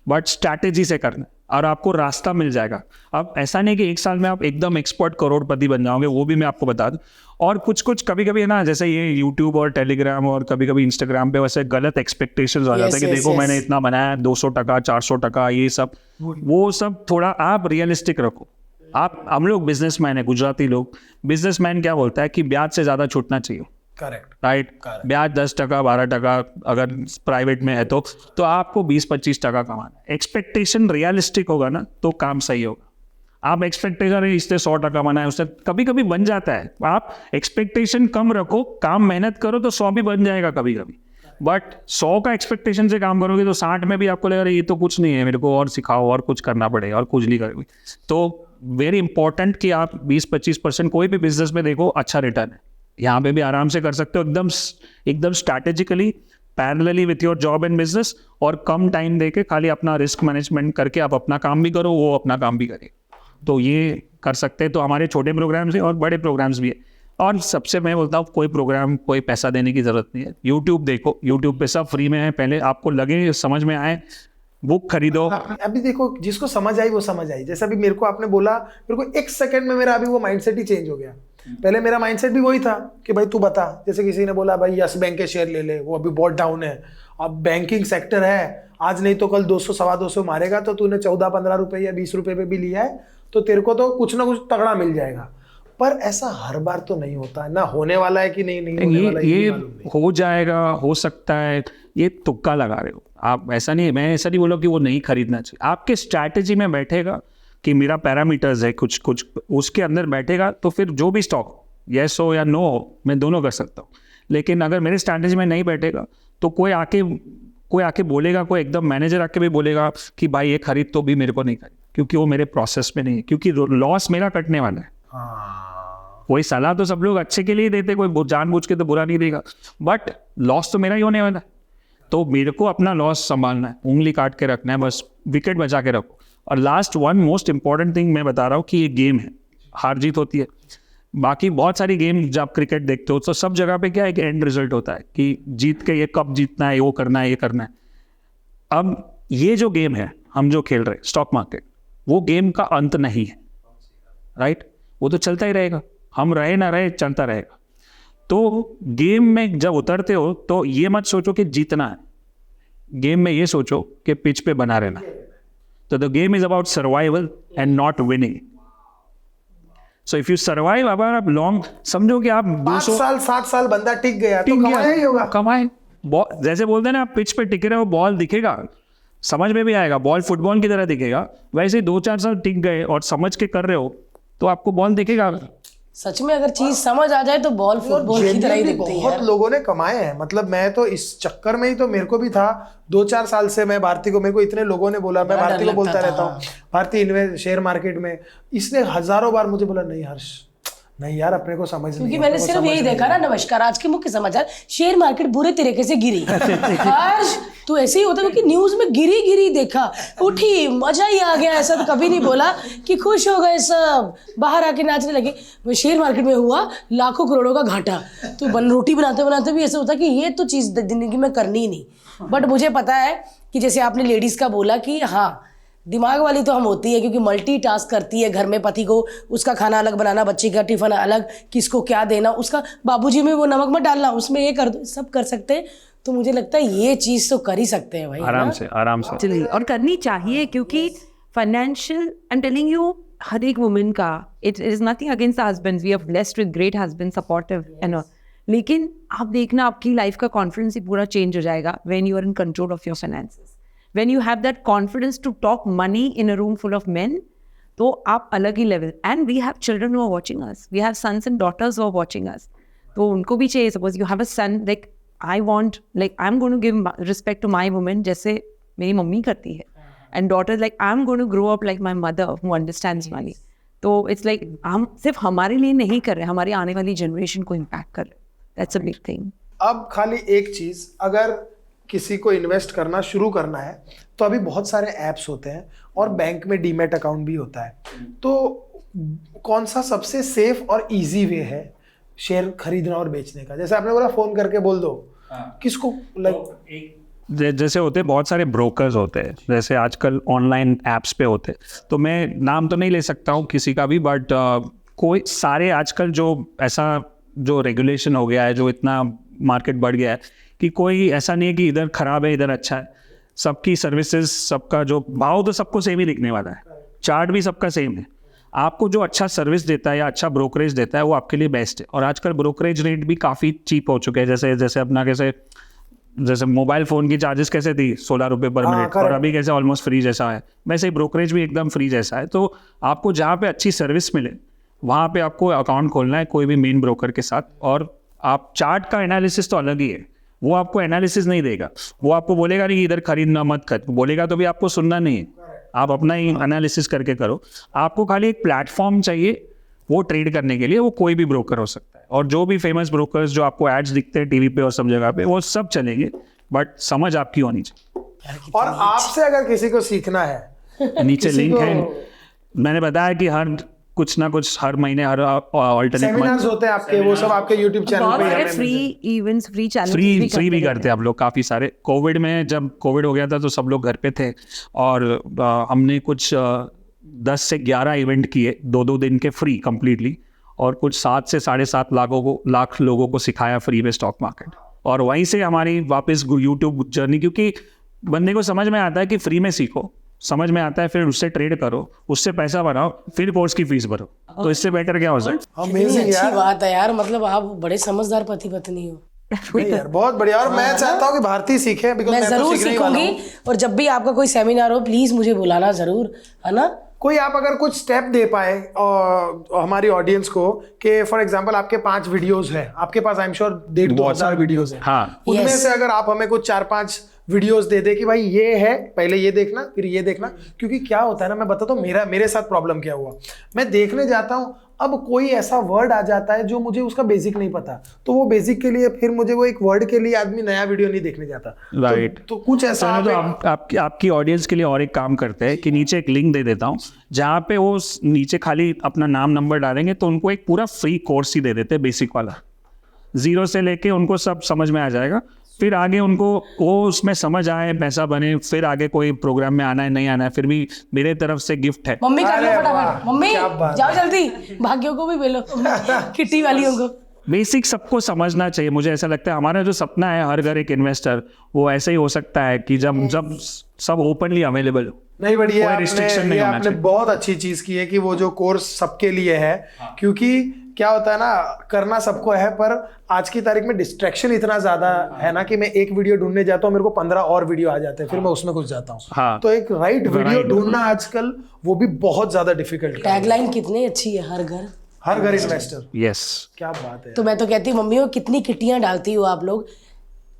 बट स्ट्रैटेजी से करना और आपको रास्ता मिल जाएगा। अब ऐसा नहीं कि 1 साल में आप एकदम एक्सपर्ट करोड़पति बन जाओगे, वो भी मैं आपको बता दूं। और कुछ कभी कभी है ना, जैसे ये यूट्यूब और टेलीग्राम और कभी कभी इंस्टाग्राम पे वैसे गलत एक्सपेक्टेशंस आ जाते हैं कि देखो मैंने इतना बनाया, 200 टका 400 टका, ये सब वो सब थोड़ा आप रियलिस्टिक रखो। हम लोग बिजनेसमैन है, गुजराती लोग, बिजनेसमैन क्या बोलता है कि ब्याज से ज़्यादा छूटना चाहिए। Correct, right. ब्याज 10 टका 12 टका अगर प्राइवेट में है तो आपको 20-25 टका कमाना है। एक्सपेक्टेशन रियलिस्टिक होगा ना तो काम सही होगा। आप एक्सपेक्टेशन इससे 100 टका बनाए, उससे कभी कभी बन जाता है। आप एक्सपेक्टेशन कम रखो, काम मेहनत करो तो 100 भी बन जाएगा कभी कभी। बट 100 का एक्सपेक्टेशन से काम करोगे तो 60 में भी आपको लगेगा ये तो कुछ नहीं है, मेरे को और सिखाओ और कुछ करना पड़ेगा और कुछ नहीं करोगे। तो वेरी इंपॉर्टेंट कि आप 20-25% कोई भी बिजनेस में देखो, अच्छा रिटर्न है। यहाँ पे भी आराम से कर सकते हो, एकदम strategically parallelly with your job and business, और कम टाइम देके खाली अपना रिस्क मैनेजमेंट करके आप अपना काम भी करो, वो अपना काम भी करे। तो ये कर सकते हैं। तो हमारे छोटे प्रोग्राम्स हैं और बड़े प्रोग्राम्स भी है। और सबसे मैं बोलता हूँ कोई प्रोग्राम कोई पैसा देने की ज़रूरत नहीं है। यूट्यूब देखो, यूट्यूब पे सब फ्री में है। पहले आपको लगे समझ में आए, बुक खरीदो। अभी देखो जिसको समझ आई वो समझ आई। जैसे अभी मेरे को आपने बोला, मेरे को 1 सेकंड में मेरा अभी वो माइंडसेट ही चेंज हो गया। पहले मेरा माइंडसेट भी वही था कि भाई तू बता, जैसे किसी ने बोला भाई यस बैंक के शेयर ले ले, वो अभी बहुत डाउन है। अब बैंकिंग सेक्टर है, आज नहीं तो कल 200 सवा 200 मारेगा, तो तूने 14-15 रुपए या 20 रुपए पे भी लिया है तो तेरे को तो कुछ ना कुछ तगड़ा मिल जाएगा। पर ऐसा हर बार तो नहीं होता है ना, होने वाला है कि नहीं होने वाला है ये हो जाएगा, हो सकता है, ये तुक्का लगा रहे हो आप। ऐसा नहीं है, मैं ऐसा नहीं बोला कि वो नहीं खरीदना चाहिए। आपके स्ट्रैटेजी में बैठेगा कि मेरा पैरामीटर्स है कुछ उसके अंदर बैठेगा, तो फिर जो भी स्टॉक येस हो या नो हो, मैं दोनों कर सकता हूँ। लेकिन अगर मेरे स्ट्रैटेजी में नहीं बैठेगा तो कोई आके बोलेगा, कोई एकदम मैनेजर आके भी बोलेगा कि भाई ये खरीद, तो भी मेरे को नहीं खरीद, क्योंकि वो मेरे प्रोसेस में नहीं है, क्योंकि लॉस मेरा कटने वाला है। कोई सलाह तो सब लोग अच्छे के लिए देते, कोई जानबूझ के तो बुरा नहीं देगा, बट लॉस तो मेरा ही होने वाला है। तो मेरे को अपना लॉस संभालना है, उंगली काट के रखना है, बस विकेट बचा के रखो। और last one most important thing मैं बता रहा हूँ कि ये गेम है, हार जीत होती है। बाकी बहुत सारी गेम जब आप क्रिकेट देखते हो तो सब जगह पे क्या है कि एंड रिजल्ट होता है कि जीत के ये कब जीतना है, वो करना है, ये करना है। अब ये जो गेम है हम जो खेल रहे हैं स्टॉक मार्केट, वो गेम का अंत नहीं है, राइट। वो तो चलता ही रहेगा, हम रहे ना रहे चलता रहेगा। तो गेम में जब उतरते हो तो ये मत सोचो कि जीतना है, गेम में ये सोचो कि पिच पे बना रहना। तो the game is about survival and not winning. So if you survive, अगर आप लॉन्ग समझो कि आप 5 साल 7 साल बंदा टिक गया तो कमाया ही होगा। कमाए, जैसे बोलते हैं ना, आप पिच पे टिके रहे हो, बॉल दिखेगा, समझ में भी आएगा, बॉल फुटबॉल की तरह दिखेगा। वैसे 2-4 साल टिक गए और समझ के कर रहे हो तो आपको बॉल दिखेगा। सच में अगर चीज समझ आ जाए तो बॉल फुटबॉल की तरह ही दिखती है। बहुत लोगों ने कमाए हैं, मतलब मैं तो इस चक्कर में ही तो मेरे को भी था 2-4 साल से। मैं भारती को, मेरे को इतने लोगों ने बोला, मैं भारती को बोलता रहता हूँ भारती शेयर मार्केट में, इसने हजारों बार मुझे बोला नहीं हर्ष नहीं यार अपने को समझ नहीं। क्योंकि मैंने सिर्फ यही देखा ना, नमस्कार आज के मुख्य समाचार, शेयर मार्केट बुरे तरीके से गिरी। हर्ष तो ऐसे ही होता है, क्योंकि न्यूज में गिरी देखा, उठी, मजा ही आ गया। ऐसा तो कभी नहीं बोला कि खुश हो गए सब, बाहर आके नाचने लगे। वो शेयर मार्केट में हुआ लाखों करोड़ों का घाटा। तो रोटी बनाते बनाते भी ऐसा होता है कि ये तो चीज़ जिंदगी में करनी ही नहीं। बट मुझे पता है कि जैसे आपने लेडीज़ का बोला कि हाँ दिमाग वाली तो हम होती है, क्योंकि मल्टीटास्क करती है। घर में पति को उसका खाना अलग बनाना, बच्चे का टिफिन अलग, किसको क्या देना, उसका बाबूजी में वो नमक मत डालना, उसमें ये कर दो, सब कर सकते हैं। तो मुझे लगता है ये चीज़ तो कर ही सकते हैं भाई, आराम से और करनी चाहिए। क्योंकि financial, I am telling you, हर एक वुमेन का, it is nothing against husbands, we are blessed with great husband, supportive and all. लेकिन आप देखना आपकी लाइफ का कॉन्फिडेंस ही पूरा चेंज हो जाएगा when you are in control of your finances, when you have that confidence to talk money in a room full of men, तो आप अलग ही level। And we have children who are watching us, we have sons and daughters who are watching us, तो उनको भी चाहिए। suppose you have a son, like I want, like I'm going to give respect to my woman जैसे मेरी mummy करती है, and daughters like I'm going to grow up like my mother who understands money। तो it's like हम सिर्फ हमारे लिए नहीं कर रहे, हमारी आने वाली जनरेशन को इम्पैक्ट कर रहे। that's a big thing। अब खाली एक चीज, अगर किसी को इन्वेस्ट करना शुरू करना है तो अभी बहुत सारे ऐप्स होते हैं और बैंक में डीमैट अकाउंट भी होता है। तो कौन सा सबसे सेफ और इजी वे है शेयर खरीदना और बेचने का? जैसे आपने बोला फोन करके बोल दो, किसको लाइक जैसे होते हैं बहुत सारे ब्रोकर्स होते हैं, जैसे आजकल ऑनलाइन एप्स पे होते हैं, तो मैं नाम तो नहीं ले सकता हूँ किसी का भी, बट कोई सारे आजकल जो ऐसा जो रेगुलेशन हो गया है, जो इतना मार्केट बढ़ गया है कि कोई ऐसा नहीं है कि इधर खराब है इधर अच्छा है। सबकी सर्विसेज, सबका जो भाव तो सबको सेम ही दिखने वाला है, चार्ट भी सबका सेम है। आपको जो अच्छा सर्विस देता है या अच्छा ब्रोकरेज देता है वो आपके लिए बेस्ट है। और आजकल ब्रोकरेज रेट भी काफ़ी चीप हो चुके हैं। जैसे अपना जैसे मोबाइल फ़ोन की चार्जेस कैसे थी 16 रुपये पर मिनट, और अभी कैसे ऑलमोस्ट फ्री जैसा है, वैसे ही ब्रोकरेज भी एकदम फ्री जैसा है। तो आपको जहाँ पे अच्छी सर्विस मिले वहाँ पे आपको अकाउंट खोलना है कोई भी मेन ब्रोकर के साथ। और आप चार्ट का एनालिसिस तो अलग ही है, वो आपको एनालिसिस नहीं देगा, वो आपको बोलेगा नहीं इधर खरीदना मत खरीद, बोलेगा तो भी आपको सुनना नहीं है, आप अपना ही एनालिसिस करके करो। आपको खाली एक प्लेटफॉर्म चाहिए वो ट्रेड करने के लिए, वो कोई भी ब्रोकर हो सकता है। और जो भी फेमस ब्रोकर्स जो आपको एड्स दिखते हैं टीवी पे और सब जगह पे, वो सब चलेंगे, बट समझ आपकी होनी चाहिए। और आपसे अगर किसी को सीखना है नीचे किसी लिंक को- है, मैंने बताया कि हर कुछ ना कुछ हर महीने हर ऑल्टरनेट सेमिनार्स होते हैं आपके, वो सब आपके यूट्यूब चैनल बहुत पे सारे हमें free events, free channel free भी करते हैं हम लोग काफ़ी सारे। कोविड में जब कोविड हो गया था तो सब लोग घर पे थे, और हमने कुछ 10 से 11 इवेंट किए 2-2 दिन के फ्री कंप्लीटली, और कुछ 7 से 7.5 लाख लोगों को सिखाया फ्री में स्टॉक मार्केट। और वहीं से हमारी वापस यूट्यूब जर्नी, क्योंकि बंदे को समझ में आता है कि फ्री में सीखो, समझ में आता है, फिर उससे ट्रेड करो, उससे पैसा बनाओ, फिर कोर्स की फीस भरो, तो इससे बेटर क्या हो सकता है? कितनी अमेजिंग अच्छी यार। बात है यार, मतलब आप बड़े समझदार पति पत्नी हो। नहीं यार, बहुत बढ़िया। और मैं चाहता हूँ कि भारती सीखे, बिकॉज मैं मैं तो जरूर सीखने ही वाला सीखूंगी, हूँ। और जब भी आपका कोई सेमिनार हो प्लीज मुझे बुलाना जरूर, है ना। कोई आप अगर कुछ स्टेप दे पाए हमारी ऑडियंस को, कि फॉर एग्जांपल आपके 5 वीडियोस हैं, आपके पास आई एम श्योर 1,500 वीडियोस हैं, हाँ, उनमें Yes. से अगर आप हमें कुछ 4-5 वीडियोस दे दे कि भाई ये है, पहले ये देखना फिर ये देखना। क्योंकि क्या होता है ना, मैं बताता हूँ मेरे साथ प्रॉब्लम क्या हुआ। मैं देखने जाता हूँ, अब कोई ऐसा वर्ड आ जाता है जो मुझे उसका बेसिक नहीं पता, तो वो बेसिक के लिए फिर मुझे वो एक वर्ड के लिए आदमी नया वीडियो नहीं देखने जाता। राइट। तो कुछ ऐसा तो आपकी ऑडियंस के लिए और एक काम करते हैं कि नीचे एक लिंक दे देता हूँ, जहाँ पे वो नीचे खाली अपना नाम नंबर डालेंगे तो उनको एक पूरा फ्री कोर्स ही दे देते हैं, बेसिक वाला, 0 से लेके उनको सब समझ में आ जाएगा। फिर आगे उनको वो उसमें समझ आए, पैसा बने, फिर आगे कोई प्रोग्राम में आना है नहीं आना है, फिर भी मेरे तरफ से गिफ्ट है। मम्मी कर लो अरे फटाफट, वाह, मम्मी क्या बात जाओ जल्दी, भाग्यों को भी मिलो, किट्टी वालियों को। बेसिक सबको समझना चाहिए। मुझे ऐसा लगता है हमारा जो सपना है हर घर एक इन्वेस्टर, वो ऐसे ही हो सकता है कि जब सब ओपनली अवेलेबल हो। नहीं, बट ये कोई restriction नहीं होना आपने चाहिए। बहुत अच्छी चीज की है कि वो जो कोर्स सबके लिए है। क्योंकि क्या होता है ना, करना सबको है, पर आज की तारीख में डिस्ट्रैक्शन इतना ज्यादा है ना कि मैं एक वीडियो ढूंढने जाता हूँ, मेरे को 15 और वीडियो आ जाते हैं, फिर मैं उसमें घुस जाता हूँ। हाँ। तो एक राइट वीडियो Right. ढूंढना आजकल वो भी बहुत ज्यादा डिफिकल्ट है। टैगलाइन कितनी अच्छी है, हर घर इन्वेस्टर, यस। क्या बात है। तो मैं तो कहती हूँ मम्मियों, कितनी किट्टियां डालती हो आप लोग,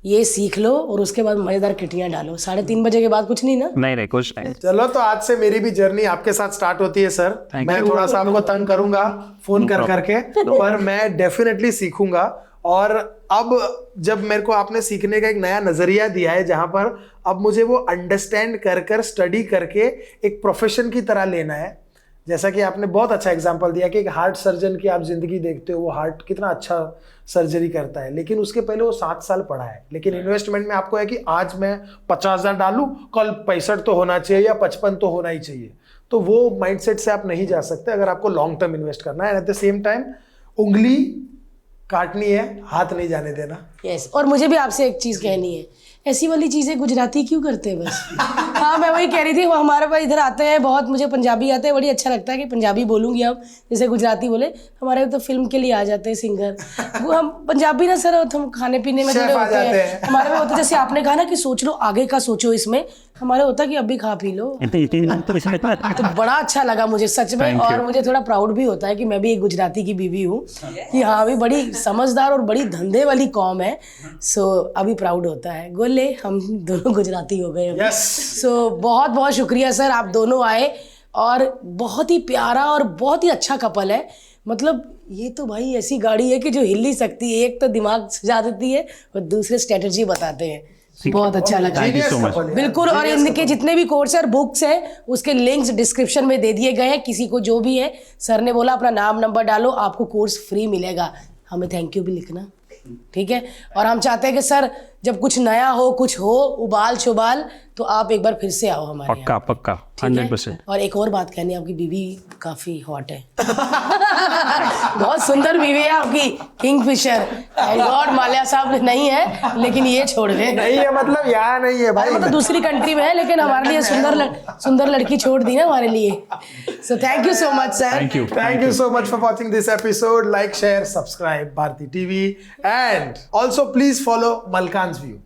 ये सीख लो और उसके बाद मजेदार किट्टियां डालो। 3:30 बजे के बाद कुछ नहीं ना। नहीं कुछ नहीं। चलो, तो आज से मेरी भी जर्नी आपके साथ स्टार्ट होती है सर। Thank मैं you. थोड़ा सा आपको तंग करूंगा फोन कर करके, पर मैं डेफिनेटली सीखूंगा। और अब जब मेरे को आपने सीखने का एक नया नजरिया दिया है, जहां पर अब मुझे वो अंडरस्टैंड कर स्टडी करके एक प्रोफेशन की तरह लेना है। जैसा कि आपने बहुत अच्छा एग्जांपल दिया कि एक हार्ट सर्जन की आप जिंदगी देखते हो, वो हार्ट कितना अच्छा सर्जरी करता है, लेकिन उसके पहले वो 7 साल पढ़ा है। लेकिन इन्वेस्टमेंट में आपको है कि आज मैं 50,000 डालूं, कल 65 तो होना चाहिए या 55 तो होना ही चाहिए। तो वो माइंडसेट से आप नहीं जा सकते अगर आपको लॉन्ग टर्म इन्वेस्ट करना है। एट द सेम टाइम उंगली काटनी है, हाथ नहीं जाने देना। यस, और मुझे भी आपसे एक चीज कहनी है, ऐसी वाली चीजें गुजराती क्यों करते हैं बस। हाँ, मैं वही कह रही थी, वो हमारे पास इधर आते हैं बहुत, मुझे पंजाबी आते हैं, बड़ी अच्छा लगता है कि पंजाबी बोलूंगी अब, जैसे गुजराती बोले। हमारे तो फिल्म के लिए आ जाते हैं सिंगर, वो हम पंजाबी ना सर, हम खाने पीने में शेफ थोड़े आ होते जाते हैं हैं। हमारे में होता है, जैसे आपने कहा ना कि सोच लो आगे का, सोचो इसमें, हमारे होता है कि अभी खा पी लो। तो बड़ा अच्छा लगा मुझे सच में, और मुझे थोड़ा प्राउड भी होता है कि मैं भी एक गुजराती की बीवी हूँ, कि हाँ भी बड़ी समझदार और बड़ी धंधे वाली कौम है। सो अभी प्राउड होता है, गोले हम दोनों गुजराती हो गए। Yes. सो बहुत बहुत शुक्रिया सर, आप दोनों आए, और बहुत ही प्यारा और बहुत ही अच्छा कपल है। मतलब ये तो भाई ऐसी गाड़ी है कि जो हिल ही सकती है, एक तो दिमाग सजा देती है और दूसरे स्ट्रेटजी बताते हैं। बहुत अच्छा लगा। Thank you so much. बिल्कुल, और इनके जितने भी कोर्स और बुक्स हैं उसके लिंक्स डिस्क्रिप्शन में दे दिए गए हैं। किसी को जो भी है, सर ने बोला अपना नाम नंबर डालो, आपको कोर्स फ्री मिलेगा। हमें थैंक यू भी लिखना, ठीक है। और हम चाहते हैं कि सर जब कुछ नया हो, कुछ हो उबाल चुबाल, तो आप एक बार फिर से आओ हमारे यहाँ। पक्का पक्का, ठीक है? 100%। और एक और बात कहनी है, आपकी बीवी काफी हॉट है। बहुत सुंदर बीवी है आपकी, किंगफिशर। थैंक गॉड माल्या साहब नहीं है, लेकिन ये छोड़ दे। नहीं है मतलब यहाँ नहीं है भाई, मतलब दूसरी कंट्री में है, लेकिन हमारे लिए सुंदर लड़की छोड़ दी ना हमारे लिए। So thank you so much sir. Thank you so much for watching this episode. Like, share, subscribe Bharti TV, and also please follow Malkan's View.